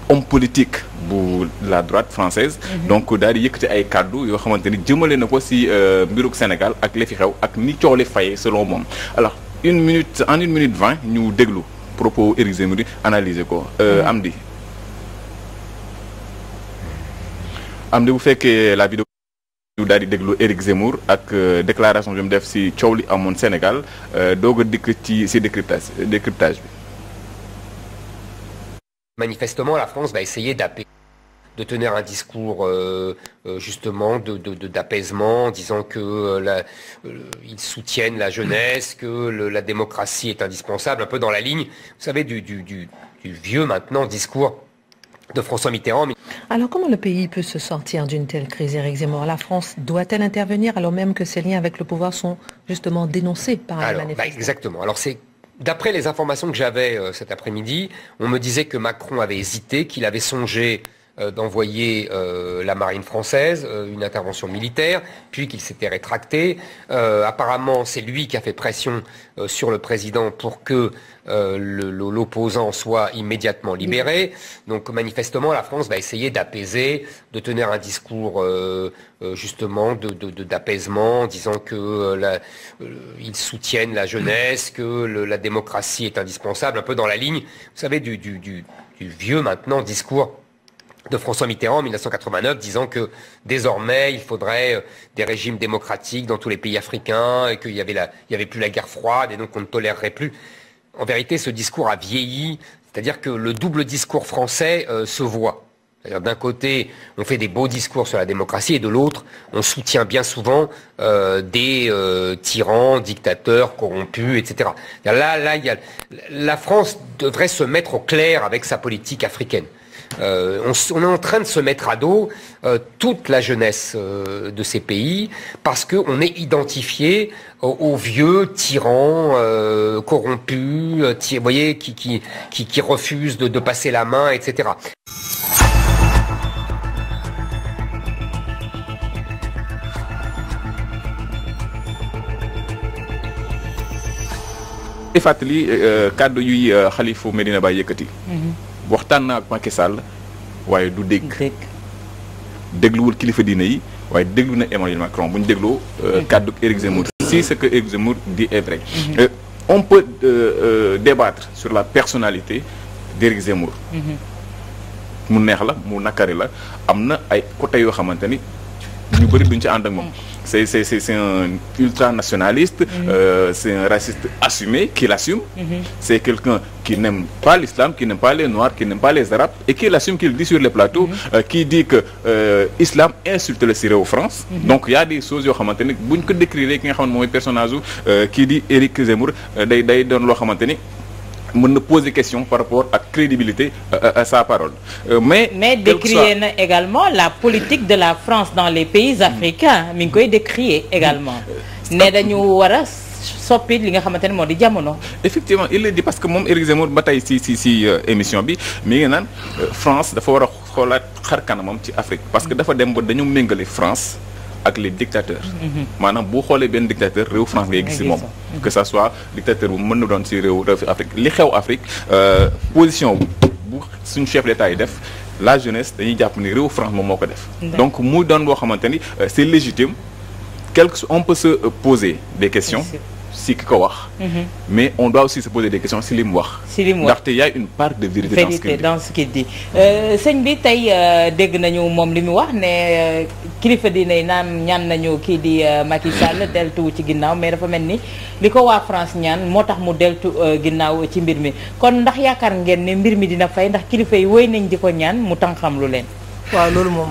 homme politique bu la droite française donc daal di yëkkati ay kàddu yoo xamante ni jëmale na ko ci mbiruk Sénégal ak li fi xew ak ni coow li fayee selon moom alors en 1 minute 20 ñu déglu propos Éric Zemmour yi analyser ko Amdi bu fekkee la vidéo ñu daal di déglu Éric Zemmour ak déclaration bi mu def ci coow li amoon Sénégal doog a dikk ci décryptage bi. Manifestement, la France va essayer de tenir un discours justement d'apaisement, disant que ils soutiennent la jeunesse, que la démocratie est indispensable, un peu dans la ligne, vous savez, du vieux maintenant discours de François Mitterrand. Alors comment le pays peut se sortir d'une telle crise, Éric Zemmour? La France doit-elle intervenir alors même que ses liens avec le pouvoir sont justement dénoncés par les manifestants? Exactement. Alors d'après les informations que j'avais cet après-midi, on me disait que Macron avait hésité, qu'il avait songé d'envoyer la marine française, une intervention militaire, puis qu'il s'était rétracté. Apparemment, c'est lui qui a fait pression sur le président pour que l'opposant soit immédiatement libéré. Donc manifestement, la France va essayer d'apaiser, de tenir un discours justement d'apaisement, disant que ils soutiennent la jeunesse, que la démocratie est indispensable, un peu dans la ligne, vous savez, du vieux maintenant discours de François Mitterrand en 1989, disant que désormais il faudrait des régimes démocratiques dans tous les pays africains et qu'il y avait plus la guerre froide et donc on ne tolérerait plus. En vérité, ce discours a vieilli, c'est-à-dire que le double discours français se voit. C'est-à-dire d'un côté, on fait des beaux discours sur la démocratie et de l'autre, on soutient bien souvent des tyrans, dictateurs, corrompus, etc. Là, la France devrait se mettre au clair avec sa politique africaine. On est en train de se mettre à dos toute la jeunesse de ces pays parce qu'on est identifié aux vieux tyrans corrompus, vous voyez, qui refusent de passer la main, etc. fàttali kàddu yuy xalifu Medina Baye yëkkati. waxtaan na ak Macky Sall waaye du dégluwul kilifa diine yi waaye déglu na Emmanuel Macron bu ñu dégloo kàddu Éric Zemmour si ce que Éric Zemmour dit est vrai. On peut débattre sur la personnalité d'Éric Zemmour. mu neex la mu nakari la am na ay côté yoo xamante ni ñu bëri duñ ci ànd ak moom. C'est un ultranationaliste, c'est un raciste assumé, qui l'assume. C'est quelqu'un qui n'aime pas l'islam, qui n'aime pas les Noirs, qui n'aime pas les Arabes, et qui l'assume, qui le dit sur les plateaux, qui dit que l'islam insulte le Syrie aux France. Donc il y a des choses yoo xamante ni buñ ko décrire ki nga xamante mooy personnage kii di Éric Zemmour day doon loo xamante ni mën na poser question par rapport à crédibilité à sa parole. Mais décrier na également la politique de la France dans les pays africains mi ngi koy décrier également ne dañu war a soppi li nga xamante ne moo di jamono. Effectivement il le dit parce que moom Éric Zemmour ba tey si émission bi mi ngi naan France dafa war a xoolaat xar kanamam ci Afrique parce que dafa dem ba dañu méngale France ak les dictateurs. maanaam boo xoolee benn dictateur réew France ngay gis ci moom. que ça soit dictateur bu mën na doon ci réew Afrique li xew Afrique position bu suñu chef d'État yi def la jeunesse dañuy jàpp ni réew France moom moo ko def. donc muy doon boo xamante ni c'est légitime on peut se poser des questions. si ki ko wax. mais on doit aussi se poser des questions si li mu wax. ndaxte y a une part de vérité dans ce qu'il dit sëñ bi tey dégg nañu moom li mu wax ne kilifa diine ñaan nañu kii di Macky Sall deltu ci ginnaaw mais dafa mel ni li ko waa France ñaan moo tax mu deltu ginnaaw ci mbir mi kon ndax yaakaar ngeen ne mbir mi dina fay ndax kilifa yi woy nañ di ko ñaan mu tànqam lu leen. waaw loolu moom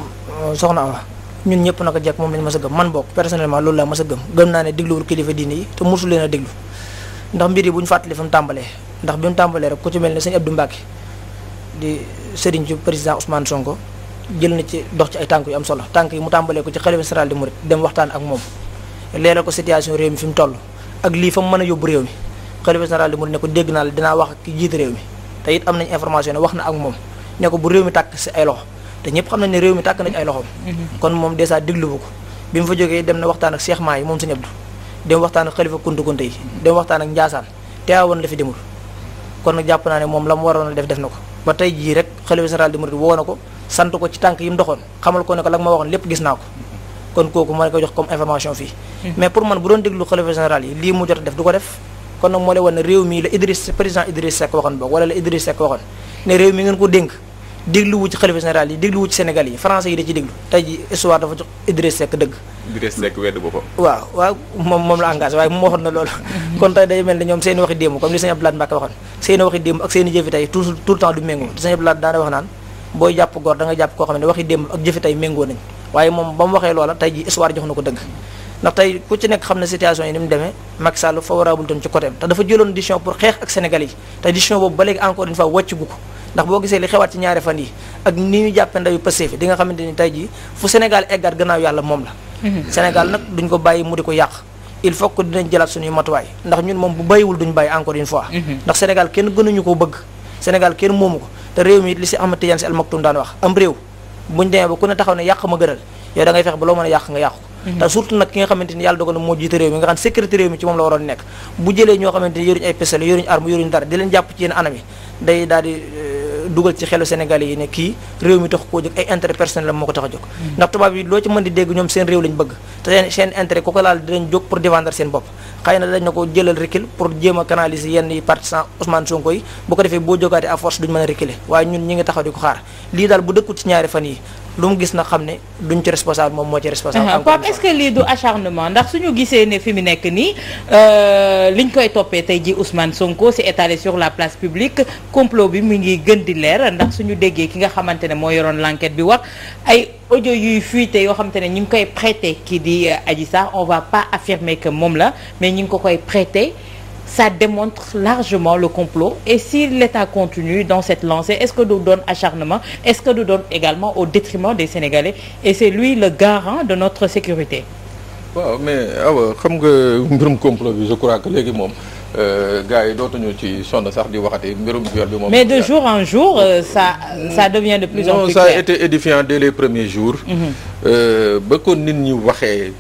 soxna Awa ñun ñëpp naka jekk moom lañ mas a gëm man bokk personnellement loolu laa mas a gëm naa ne dégluwul kilifa diine yi te mosul leen a déglu ndax mbir yi bu ñu fàttali fi mu tàmbalee ndax bi mu tàmbalee rek ku ci mel ne sëñ Abdou Mbacké di sëriñ ci président Ousmane Sonko jël na ci dox ci ay tànk yu am solo tànk yi mu tàmbalee ko ci xalifa général des mourides dem waxtaan ak moom leeral ko situation réew mi fi mu toll ak lii fa mu mën a yóbbu réew mi xalifa général des mourides ne ko dégg naa la dinaa wax ak ki jiite réew mi te it am nañ information ne wax na ak moom ne ko bu réew mi tàkk si ay loxo te ñëpp xam nañ ne réew mi tàkk na ci ay loxoom. kon moom dèjà dégluwu ko bi mu fa jógee dem na waxtaan ak Cheikh Mahi moom sëñ Abdou dem waxtaan ak xalifa kunta kunta yi dem waxtaan ak Ndiassane teewoon la fi demul kon nag jàpp naa ne moom la mu waroon a def na ko ba tey jii rek xalifa général des mourides woo na ko sant ko ci tànk yi mu doxoon xamal ko ne ko la ma waxoon lépp gis naa ko kon kooku ma ko jox comme information fii. mais pour man bu doon déglu xalifa général yi lii mu jot a def du ko def kon nag moo lay wan ne réew mi la président Idriss Seck waxoon boog wala la Idriss Seck waxoon ne réew mi ngeen ko dénk dégluwu ci xalifa général yi dégluwu ci Sénégal yi français yi da ci déglu tey ji histoire dafa jox Idriss Seck dëgg. Idriss Seck wedd boppam. waaw moom la engagé waaye moom waxoon na loolu. kon tey day mel ni ñoom seen i waxi démb comme li sëñ Abdoulaye Mbacke waxoon seen i waxi démb ak seen i jëfi tey tout le temps du méngoo te sëñ Abdoulaye daana wax naan booy jàpp góor da nga jàpp koo xam ne waxi démb ak jëfi tey méngoo nañ waaye moom ba mu waxee loola tey ji histoire jox na ko dëgg ndax tey ku ci nekk xam ne situation yi ni mu demee Macky Sall favorable doon ci côté te dafa jëloon décision pour xeex ak Sénégal yi te décision boobu ba léegi encore une fois wàcc gu ko ndax boo gisee li xewaat ci ñaari fan yi ak ni ñu jàppee ndaw yu Pastef di nga xamante ni tey jii fu Sénégal eggaat gannaaw yàlla moom la Sénégal nag duñ ko bàyyi mu di ko yàq il faut que dinañ jëlaat suñuy matuwaay ndax ñun moom bu bàyyiwul duñ bàyyi encore une fois ndax Sénégal kenn gënuñu ko bëgg Sénégal kenn moomu ko te réew mi li si Ahmed Tidiane Sy Al Maktoum daan wax am réew buñ demee ba ku ne taxaw ne yàq ma gënal yow da ngay fexe ba loo mën a yàq nga yàqu te surtout nag ki nga xamante ni yàlla dogal na moo jiite réew mi nga xam sécurité réew mi ci moom la waroon nekk bu jëlee ñoo xamante ni yoruñu ay pistolet yoruñu arme yoruñu dara di leen jàpp ci yenn anam yi day daal di dugal ci xelu Sénégalais yi ne kii réew mi tax koo jóg ay intérêt personnel la moo ko tax a jóg ndax tubaab yi loo ci mën di dégg ñoom seen réew lañ bëgg te seen intérêt ku ko laal dinañ jóg pour défendre seen bopp xëy na dañ na ko jëlal recul pour jéem a canaliser yenn yi partisans Ousmane Sonko yi bu ko defee boo jógaatee à force duñ mën a reculer waaye ñun ñi ngi taxaw di ko xaar lii daal bu dëkkut ci ñaari fan yi lu mu gis na xam ne duñ ci responsable moom moo ci responsable. Pape est-ce que lii du acharnement ndax suñu gisee ne fi mu nekk nii liñ koy toppee tey ji Ousmane Sonko c'est étalé sur la place publique complot bi mu ngi gën di leer ndax suñu déggee ki nga xamante ne moo yoroon l'enquête bi wax ay audio yuy fuité yoo xamante ne ñu ngi koy prêter kii di Adji Sarr on va pas affirmer que moom la mais ñu ngi ko koy prêter. Ça démontre largement le complot et si l'État continue dans cette lancée est-ce que du doon acharnement est-ce que du doon également au détriment des Sénégalais et c'est lui le garant de notre sécurité. waaw mais awa xam nga mbirum complot bi je crois que léegi moom gars yi dootuñu ci sonn sax di waxati mbirum viol bi moom. mais de jour en jour ça devient de plus en plus clair. Non, ça a été édifiant dès les premiers jours. ba ko nit ñi waxee.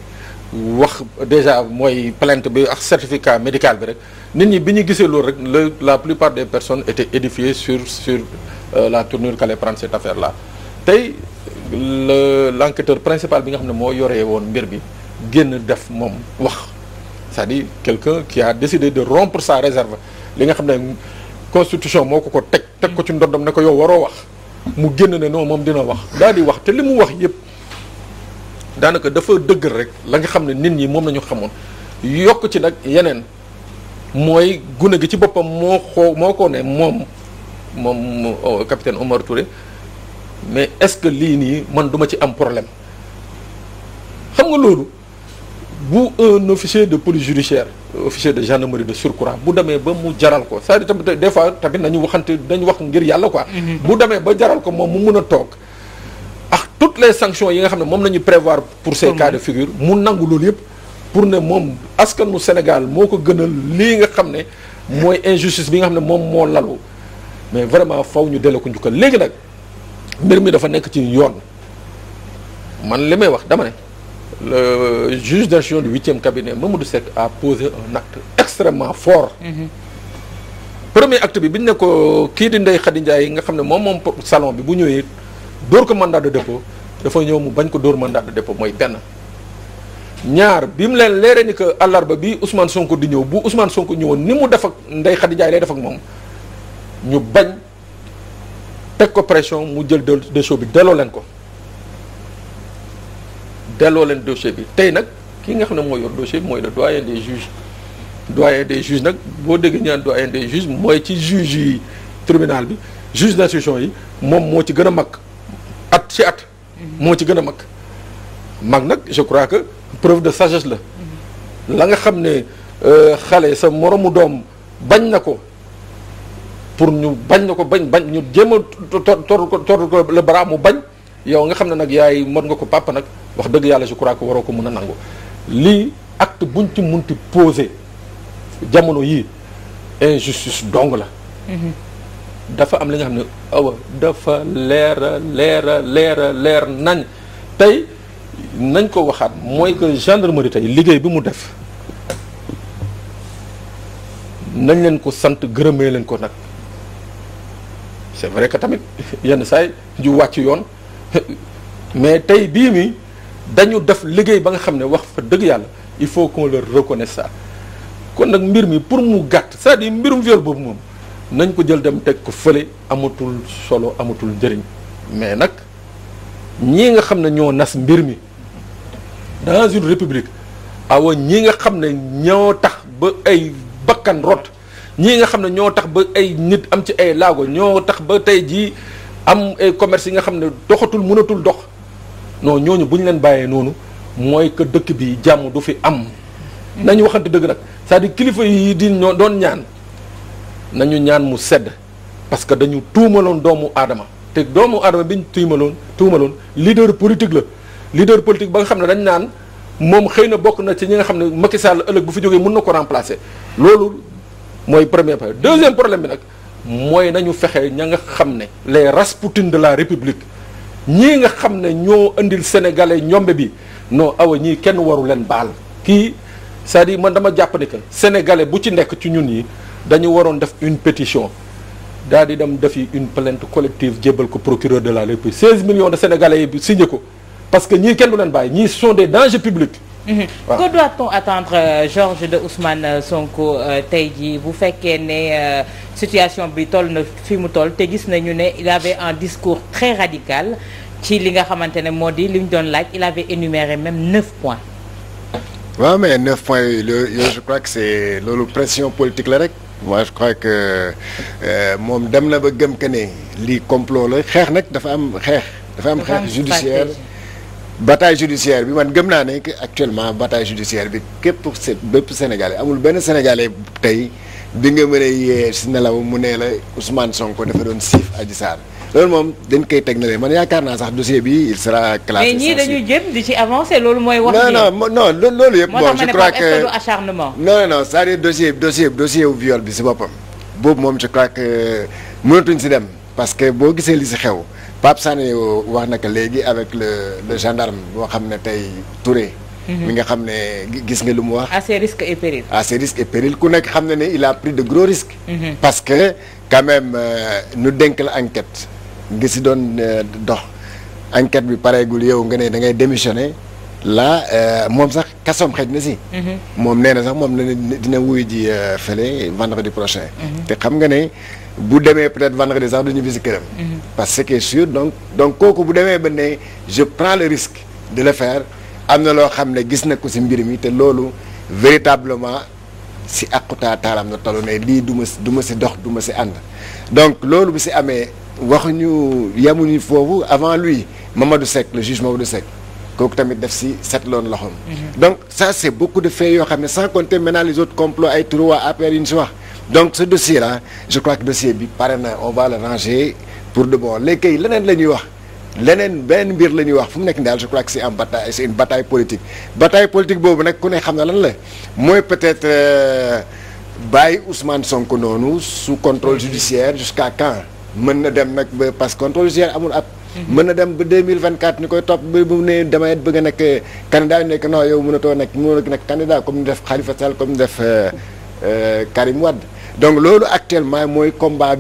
wax déjà mooy plainte bi ak certificat médical bi rek nit ñi bi ñu gisee loolu rek la plupart des personnes étaient édifiées sur la tournure qu'allait prendre cette affaire là tey l'enquêteur principal bi nga xam ne moo yoree woon mbir bi génn def moom wax c'est-à-dire quelqu'un qui a décidé de rompre sa réserve li nga xam ne constitution moo ko teg ko ci ndondam ne ko yow waroo wax mu génn ne non moom dina wax daal di wax te li mu wax yépp daanaka dafa dëggal rek la nga xam ne nit ñi moom nañu xamoon yokk ci nag yeneen mooy gune gi ci boppam moo ko ne moom capitaine Omar Touré mais est-ce que lii nii man duma ci am problème xam nga loolu bu un officier de police judiciaire officier de gendarmerie de surcroît bu demee ba mu jaral ko c'est-à-dire tamit des fois tamit nañu wax ngir yàlla quoi. bu demee ba jaral ko moom mu mun a toog ak toutes les sanctions yi nga xam ne moom nañu prévoir pour ces cas de figure mu nangu loolu yëpp pour ne moom askanu Sénégal moo ko gënal lii nga xam ne mooy injustice bi nga xam ne moom moo lalu mais vraiment faw ñu delloo ko njukkal léegi nag mbir mi dafa nekk ci yoon man li may wax dama ne le juge d'instruction du 8e cabinet Mamadou Seck a posé un acte extrêmement fort. Premier acte bi ñu ne ko kii di Ndeye Khady Ndiaye nga xam ne moom salon bi bu ñëwee dóor ko mandat de dépôt dafa ñëw mu bañ ko dóor mandat de dépôt mooy benn. ñaar bi mu leen leeree ni que àllarba bi Ousmane Sonko di ñëw bu Ousmane Sonko ñëwoon ni mu def ak Ndeye Khady Ndiaye lay def ak moom ñu bañ teg ko pression mu jël dossier bi delloo leen dossier bi tey nag ki nga xam ne mooy yor dossier bi mooy le doyen des juges nag boo déggee ñaan doyen des juges mooy ci juge yi tribunal bi juge d'instruction yi moom moo ci gën a mag at moo ci gën a mag nag je crois que preuve de sagesse la nga xam ne xale sa moromu doom bañ na ko pour ñu bañ ñu jéem a tor ko le bras mu bañ yow nga xam ne nag yaay mot nga ko papa nag wax dëgg yàlla je crois que waroo ko mën a nangu lii acte buñ ci munti posé jamono yii injustice dong la dafa am li nga xam ne dafa leer nañ tey nañ ko waxaat mooy que gendarmerie tey liggéey bi mu def nañ leen ko sant gërëmee leen ko nag c'est vrai que tamit yenn saay ju wàcc yoon mais tey bii mi dañu def liggéey ba nga xam ne wax fa dëgg yàlla il faut qu'on leur reconnaisse ça kon nag mbir mi pour mu gàtt c'est-à-dire mbirum viol boobu moom nañ ko jël dem teg ko fële amatul solo amatul njëriñ mais nag ñii nga xam ne ñoo nas mbir mi dans une république ñii nga xam ne ñoo tax ba ay bakkan rot ñii nga xam ne ñoo tax ba ay nit am ci ay laago ñoo tax ba tey jii am ay commerce yi nga xam ne doxatul mënatul dox non ñooñu bu ñu leen bàyyee noonu mooy que dëkk bi jàmm du fi am nañu waxante dëgg nag c'est-à-dire kilifa yi di ñoo doon ñaan nañu ñaan mu sedd parce que dañu tuumaloon doomu aadama te doomu aadama bi ñu tuumaloon leader politique la leader politique ba nga xam ne dañ naan moom xëy na bokk na ci ñi nga xam ne Macky Sall ëllëg bu fi jógee mën na ko remplacer loolu mooy premier problème deuxième problème bi nag mooy nañu fexe ña nga xam ne les Raspoutine de la République ñii nga xam ne ñoo indil sénégalais ñombe bi non ñii kenn waru leen baal kii c'est-à-dire man dama jàpp ni que sénégalais bu ci nekk ci ñun yi dañu waroon def une pétition daal di dem defi une plainte collective jébbal ko procureur de la République 16 millions de sénégalais yi signé ko parce que ñii kenn du leen bàyyi ñii sont des dangers publics. Que doit-on attendre Georges de Ousmane Sonko tey jii bu fekkee ne situation bi toll na fi mu toll te gis nañu ne il avait un discours très radical ci li nga xamante ne moo di li ñu doon laaj il avait énuméré même 9 points. waaw mais 9 points yooyu je crois que c'est loolu pression politique la rek. moi je crois que moom dem na ba gëm que ne lii complot la xeex nag dafa am xeex judiciaire. bataille judiciaire bi man gëm naa ne que actuellement bataille judiciaire bi bépp Sénégalais amul benn Sénégalais tey bi nga mën a yee si nelaw mu nee la Ousmane Sonko dafa doon siif Adji Sarr loolu moom dañ koy teg na leen man yaakaar naa sax dossier bi il sera classé. mais ñii dañu jëm di ci avancer loolu mooy. wax non loolu yëpp. bon je crois que acharnement. non c'est-à-dire dossier wu viol bi si boppam boobu moom je crois que mënatuñ si dem parce que boo gisee li si xew. Pape Sané wax na ko léegi avec le gendarme boo xam ne tey Touré. mi nga xam ne gis nga lu mu wax. à ses risques et périls. à ses risques et périls ku nekk xam ne ne il a pris de gros risques. parce que quand même nu dénk la enquête nga si doon dox enquête bi pareegul yow nga ne da ngay démissionner là moom sax kasoom xëj na si. moom nee na sax moom dina wuyu ji fële vendredi prochain. te xam nga ne. bu demee peut-être vendredi sax du ñu visi këram. parce que c'est sûr donc kooku bu demee ba ne je prends le risque de le faire am na loo xam ne gis na ko si mbir mi te loolu véritablement si aqutaa taalam na toll ne lii du ma si dox du ma si ànd donc loolu bi si amee waxuñu yemuñu foofu avant lui Mamadou Seck le juge Mamadou Seck kooku tamit def si setloon loxoom. donc ça c'est beaucoup de faits yoo xam ne sans compter maintenant les autres complots ay turu waa APR yu ñu si wax donc ce dossier là je crois que dossier bi pare na on va le ranger pour de bon léegi kay leneen la ñuy wax leneen benn mbir la ñuy wax fu mu nekk daal je crois que c'est une bataille politique boobu nag ku ne xam na lan la mooy peut-être bàyyi Ousmane Sonko noonu sous contrôle judiciaire jusqu'à quand mën na dem nag ba parce que contrôle judiciaire amul ab mën na dem ba 2024 ñu koy topp ba bu ne damay bëgg a nekk candidat yu nekk non yow mënoo nekk candidat comme ni def Khalifa Sall comme ni def Karim Wade donc loolu actuellement mooy combat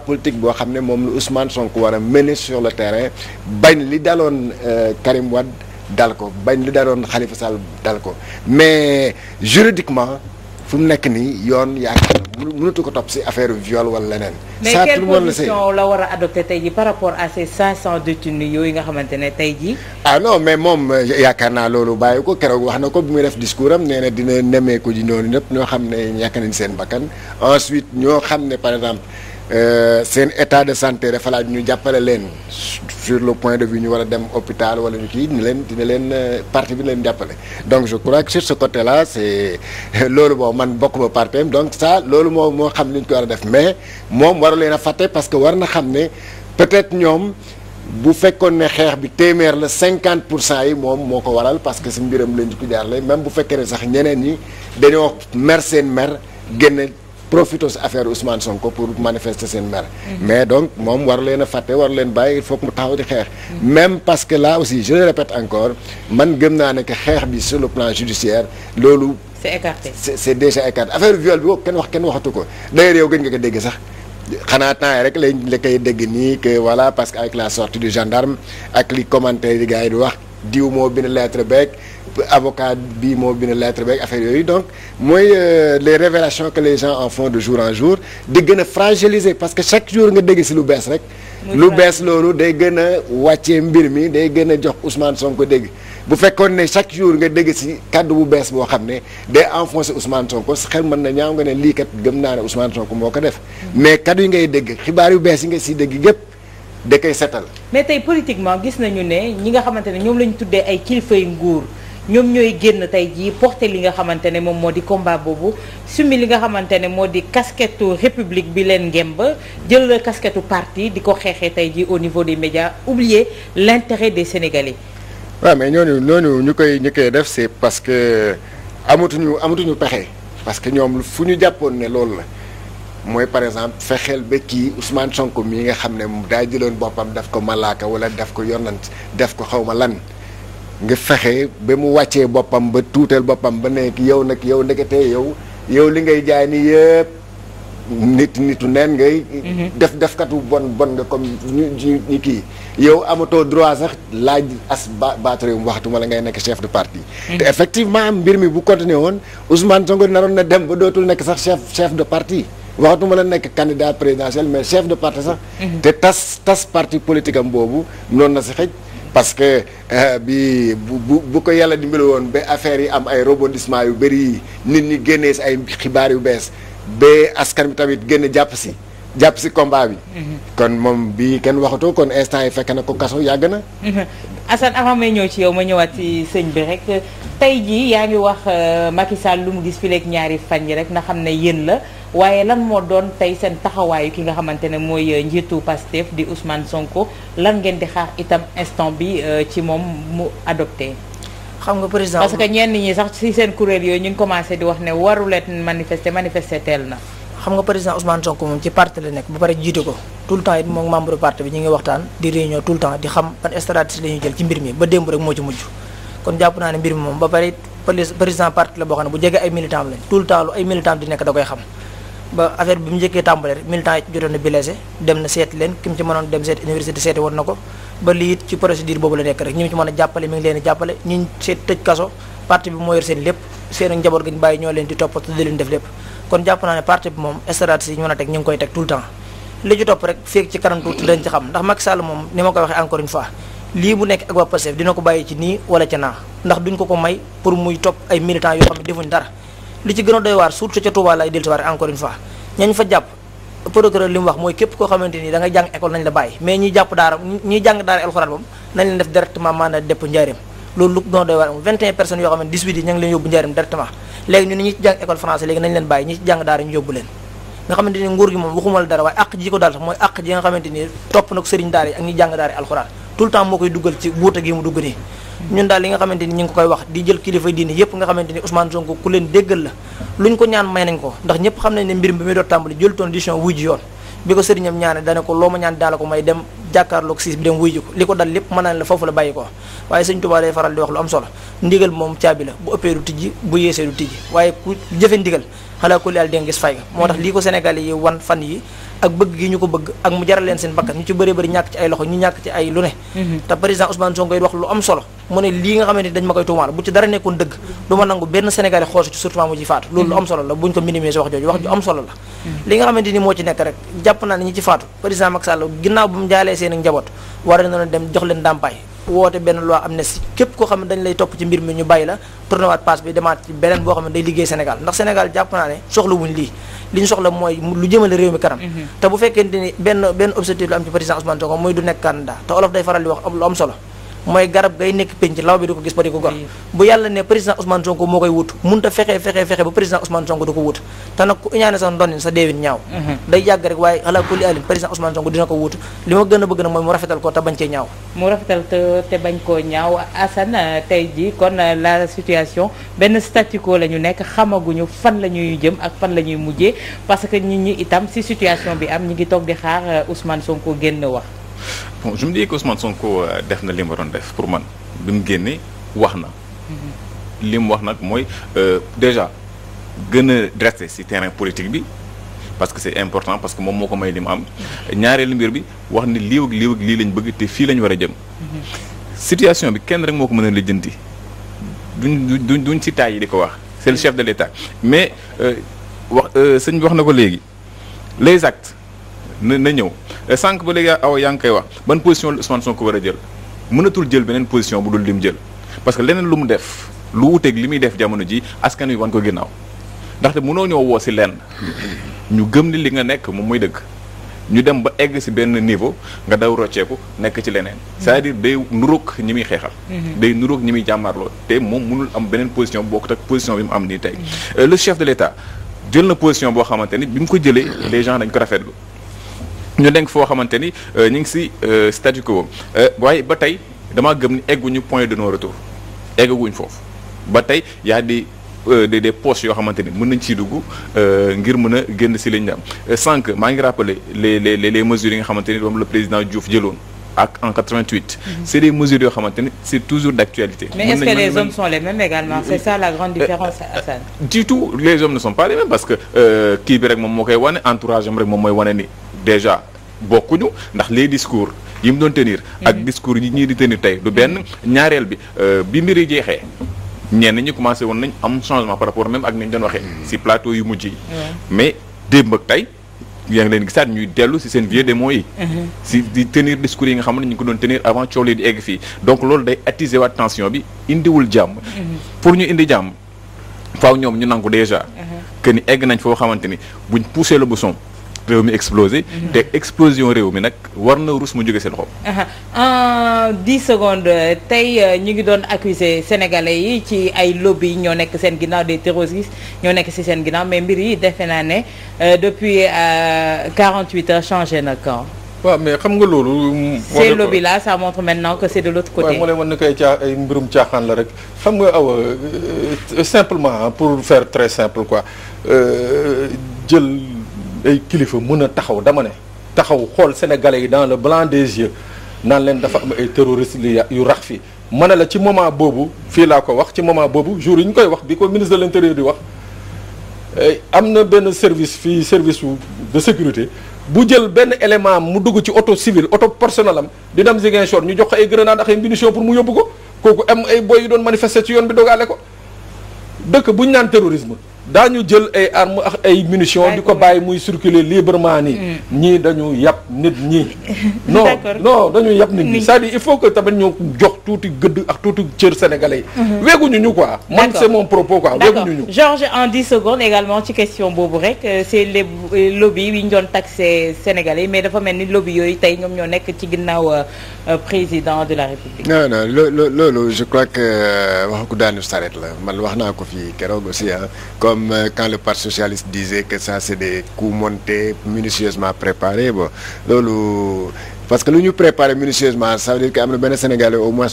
politique boo xam ne moom la Ousmane Sonko war a mener sur le terrain bañ li daloon Karim Wade dal ko bañ li daloon Khalifa Sall dal ko mais juridiquement fu mu nekk nii yoon yaakaar mënatu ko topp si affaire viol wala leneen. mais quelle position la war a adopté tey jii par rapport à ces 500 détenus yooyu nga xamante ne tey jii. ah non mais moom yaakaar naa loolu bàyyi ko keroog wax na ko bi muy def discours am nee na dina nemmeeku ji noonu ñëpp ñoo xam ne ñàkk nañ seen bakkan ensuite ñoo xam ne par exemple seen état de santé dafa laaj ñu jàppale leen sur le point de vue ñu war a dem hôpital wala ñu kii dina leen parti bi leen jàppale donc je crois que sur ce côté là c'est loolu bon man bokkuma parti donc ça loolu moo xam li ñu ko war a def mais moom waru leen a fàtte parce que war na xam ne peut-être ñoom bu fekkoon ne xeex bi téeméer la 50% yi moom moo ko waral parce que si mbiram lañ ko jaarale même bu fekkee ne sax ñeneen ñi dañoo mer seen mer génne profité si affaire Ousmane Sonko pour manifester seen mer. mais donc moom war leen a fàtte war leen bàyyi il faut que mu taxaw di xeex. même parce que là aussi je le répète encore man gëm naa ne que xeex bi sur le plan judiciaire loolu. c'est écarté c'est déjà écarté affaire viol bi kenn waxatu ko d'ailleurs yow gën nga ko dégg sax xanaa temps yi rek la koy dégg nii que voilà parce que avec la sortie du gendarme ak li commentaire yi gars yi di wax diw moo bind lettre beeg. avocat bi moo bind lettre beeg affaire yooyu donc mooy les révélations que les gens en font de jour en jour di gën a fragiliser parce que chaque jour nga dégg si lu bees rek lu bees loolu day gën a wàccee mbir mi day gën a jox Ousmane Sonko dégg bu fekkoon ne chaque jour nga dégg si kaddu bu bees boo xam ne day enfoncer Ousmane Sonko si xel mën na ñaaw nga ne lii kat gëm naa ne Ousmane Sonko moo ko def mais kaddu yi ngay dégg xibaar yu bees yi nga si dégg yépp da koy setal mais tey politiquement gis nañu ne ñi nga xamante ne ñoom lañu tuddee ay kilifay nguur ñoom ñooy génn tey jii porter li nga xamante ne moom moo di combat boobu summi li nga xamante ne moo di casquette république bi leen ngemb jël casquette parti di ko xeexee tey jii au niveau des médias oublier l'intérêt des Sénégalais. waaw mais ñooñu ñu koy def c'est parce que amatuñu pexe parce que ñoom fu ñu jàppoon ne loolu la mooy par exemple fexeel ba kii Ousmane Sonko mii nga xam ne daa jëloon boppam def ko malaaka wala def ko yonant def ko xawma lan. nga fexe ba mu wàccee boppam ba tuutal boppam ba nekk yow nag yow ndekete yow li ngay jaay ni yëpp nitu neen ngay defkatu bon nga comme ñu kii yow amatoo droit sax laaj baat réew mu waxtuma la ngay nekk chef de parti te effectivement mbir mi bu continué woon Ousmane Sonko naroon na dem ba dootul nekk sax chef de parti waxatuma la nekk candidat présidentiel mais chef de parti sax te tas parti politique am boobu noonu na si xëj parce que bu ko yàlla dimbali woon ba affaire yi am ay rebondissement yu bëri nit ñi génnee si ay xibaar yu bees ba askan bi tamit génn jàpp si combat bi. kon moom bi kenn waxatoo kon instant yi fekk na ko kaso yàgg na. Assane avant may ñëw ci yow ma ñëwaat ci sëñ bi rek tey jii yaa ngi wax Macky Sall lu mu gis fi léegi ñaari fan yi rek na xam ne yéen la waaye lan moo doon tey seen taxawaayu ki nga xamante ne mooy njiitu Pastef di Ousmane Sonko lan ngeen di xaar itam instant bi ci moom mu adopté. xam nga président parce que ñenn ñi sax ci seen kuréel yooyu ñu ngi commencé di wax ne waruleen manifester teel na. xam nga président Ousmane Sonko moom ci parti la nekk ba pare jiite ko tout le temps it moom membre parti bi ñu ngi waxtaan di réunion tout le temps di xam ban stratégie la ñuy jël ci mbir mi ba démb rek moo ci mujj kon jàpp naa ne mbir mi moom ba pare président parti la boo xam ne bu jege ay militant lañ tout le temps lu ay militant di nekk da koy xam ba affaire bi mu njëkkee tàmbale rek militant yi jotoon na blessé dem na seeti leen ki mu ci mënoon dem seeti université seeti woon na ko ba lii it ci procédure boobu la nekk rek ñi mu ci mën a jàppale mi ngi leen di jàppale ñi seet tëj kaso parti bi moo yor seen lépp seen njaboot gañ bàyyi ñoo leen di toppatoo di leen def lépp kon jàpp naa ne parti bi moom stratégie yi ñu mën a teg ñu ngi koy teg tout le temps li ci topp rek feeg ci kanam tuuti dañ ci xam ndax Macky Sall moom ni ma koy waxee encore une fois lii bu nekk ak waa Pastef dina ko bàyyi ci nii wala ca naa ndax duñ ko may pour muy topp ay militants yoo xam ne defuñ dara li ci gën a doy waar surtout ca Touba lay dellusiwaat encore une fois ñañ fa jàpp procureur li mu wax mooy képp koo xamante ni da ngay jàng école nañ la bàyyi mais ñiy jàpp daara ñiy jàng daara alxuraan moom nañ leen def directement maanaam depp njaareem loolu lu gën a doy waar amul 21 personnes yoo xam ne 18 yi ña ngi leen yóbbu njaareem directement léegi ñu ni ñi ci jàng école français léegi nañ leen bàyyi ñi ci jàng daara ñu yóbbu leen nga xamante ni nguur gi moom waxuma la dara waaye àq ji ko daal sax mooy àq ji nga xamante ni topp na ko sëriñ daara yi ak ñi jàng daara alxuraan tout le temps moo koy duggal ci wuute gi mu dugg nii ñun daal li nga xamante ni ñu ngi koy wax di jël kilifa diine yépp nga xamante ni Ousmane Sonko ku leen déggal la luñ ko ñaan may nañ ko ndax ñëpp xam nañ ne mbir bi muy doon tàmbali jël toon décision wuy ji yoon bi ko sëriñam ñaane dane ko loo ma ñaan daala ko may dem jàkkaarloog siis bi dem wuy ji ko li ko dal lépp mën na la foofu la bàyyi ko waaye sëñ Tuubaa day faral di wax lu am solo ndigal moom caabi la bu ëppee du tijji bu yeesee du tijji waaye ku jëfe ndigal xalaa ko yàlla di nga gis fay ga moo tax lii ko Sénégal yi wan fan yi ak bëgg gi ñu ko bëgg ak mu jaral leen seen bakkan ñu ci bëree bëri ñàkk ci ay loxo ñu ñàkk ci ay lu ne te président Ousmane Sonko yi wax lu am solo mu ne lii nga xamante ni dañ ma koy tuumaal bu ci dara nekkoon dëgg du ma nangu benn Sénégalais xool ci surtout mu ci faatu loolu lu am solo la buñ ko minimiser wax jooju wax ju am solo la li nga xamante ni moo ci nekk rek jàpp naa ne ñi ci faatu président Macky Sall ginnaaw bu mu jaalee seen njaboot war na dem jox leen ndàmpaay woote benn loi amnistie képp koo xam ne dañ lay topp ci mbir mi ñu bàyyi la tourné waat passe bi demaat ci beneen boo xam ne day liggéey Sénégal ndax Sénégal jàpp naa ne soxla wuñ lii li ñu soxla mooy lu jëmale réew mi kanam te bu fekkente ni benn objectif la am ci président Ousmane Sonko muy du nekk candidat te olof day faral di wax lu am solo mooy garab ngay nekk penc law bi di ko gis ba di ko gor bu yàlla ne président Ousmane Sonko moo koy wut munta fexe ba président Ousmane Sonko di ko wut te nag ku iñaane sa ndonin sa deewin ñaaw day yàgg rek waaye xalaa kulli alin président Ousmane Sonko dina ko wut li ma gën a bëgg na mooy mu rafetal ko te bañ cee ñaaw mu rafetal te bañ koo ñaaw Assane tey ji kon la situation benn statu quo la ñu nekk xamaguñu fan la ñuy jëm ak fan la ñuy mujjee parce que nit ñi itam si situation bi am ñi ngi toog di xaar Ousmane Sonko génn wax. Bon, je me dis que Ousmane Sonko def na li mu waroon def pour man bi mu génnee wax na. li mu wax nag mooy déjà gën a rester ci terrain politique bi parce que c'est important parce que moom moo ko may li mu am. ñaareelu mbir bi wax ni lii ak lii lañ bëgg te fii lañ war a jëm. situation bi kenn rek moo ko mën a lijjanti duñ ci taay yi di ko wax c'est le chef de l'État mais sëñ bi wax na ko léegi les actes na ñëw. sànq ba léegi aw yaa ngi koy wax ban position la Ousmane Sonko war a jël mënatul jël beneen position bu dul lim jël parce que leneen lu mu def lu wuteeg li muy def jamono ji askan wi wan ko ginnaaw ndaxte mënoo ñoo woo si lenn ñu gëm ni li nga nekk moom mooy dëgg ñu dem ba egg si benn niveau nga daw rocceeku nekk ci leneen c'est-à-dire day nuroog ñi muy xeexal day nuroog ñi muy jàmmarloo te moom mënul am beneen position bokkut ak position bi mu am nii tey le chef de l'État jël na position boo xamante ni bi mu ko jëlee les gens dañ ko rafetlu ñu denk foo xamante ni ñu ngi si statu quo waaye ba tey damaa gëm ni egguñu point de non retour eggaguñ foofu ba tey y a des postes yoo xamante ni mën nañ ciy dugg ngir mën a génn si liñ am sànq maa ngi rappelé les mesures yi nga xamante ni moom le président Diouf jëloon ak en 88. C'est des mesures yoo xamante ni c'est toujours d'actualité. Mais est-ce que les hommes sont les mêmes également? C'est ça la grande différence, Assane. Du tout, les hommes ne sont pas les mêmes parce que kii bi rek moom moo koy wane entourage am rek moom mooy wane ni déjà bokkuñu ndax les discours yi mu doon tenir. ak discours yi ñii di tenir tey du benn ñaareel bi mbir yi jeexee. ñenn ñi commencé woon nañ am changement par rapport même ak ni ñu doon waxee. ci plateau yu mujj yi. mais démb ak tey. yaa ngi leen gisaat ñuy dellu ci seen vieux démons yi. ci di tenir discours yi nga xam ne ñu ngi ko doon tenir avant coow li di egg fii donc loolu day attiser waat tension bi indiwul jàmm. pour ñu indi jàmm faaw ñoom ñu nangu déjà. que ni egg nañ foo xamante ni buñ pousser le bouchon réew mi explosé. te explosion réew mi nag war na rus mu jóge seen loxo. en 10 secondes tey ñu ngi doon accuser sénégalais yi ci ay lobby ñoo nekk seen ginnaaw des terroristes ñoo nekk ci seen ginnaaw mais mbir yi defe naa ne depuis 48 heures changé na quand. waaw mais xam nga loolu. ces lobby là ça montre maintenant que c'est de l'autre côté. waaw moo leen wan ne koy ay mbirum caaxaan la rek xam nga awa simplement pour faire très simple quoi jël. ay kilifa mën a taxaw dama ne taxaw xool sénégalais yi dans le blanc des yeux naan leen dafa am ay terroristes yu rax fi ma ne la ci moment boobu fii laa ko wax ci moment boobu jour yi ñu koy wax bi ko ministre de l'intérieur di wax am na benn service fii service de sécurité bu jël benn élément mu dugg ci auto civil auto personnel am di dem Ziguinchor ñu jox ko ay grenade ak ay munitions pour mu yóbbu ko kooku am ay boy yu doon manifester ci yoon bi dogaale ko dëkk bu ñu naan terrorisme daañu jël ay armes ak ay munitions di ko bàyyi muy circuler librement nii. ñii dañu yàpp nit ñi. non dañu yàpp nit ñi c'est-à-dire il faut que tamit ñu jox tuuti gëdd ak tuuti cër sénégalais yi. weeguñu ñu quoi. man c'est mon propos quoi weeguñu ñu. Georges en 10 secondes également ci question boobu rek c'est les lobbies yi ñu doon taxé sénégalais mais dafa mel ni lobby yooyu tey ñoom ñoo nekk ci ginnaaw président de la République. non loolu je crois que wax ko daanu saret la man wax naa ko fii keroog aussi comme quand le parti socialiste disait que ça c'est des coups montés minutieusement préparés bon loolu parce que lu ñu préparé minutieusement ça veut dire que am na benn Sénégalais au moins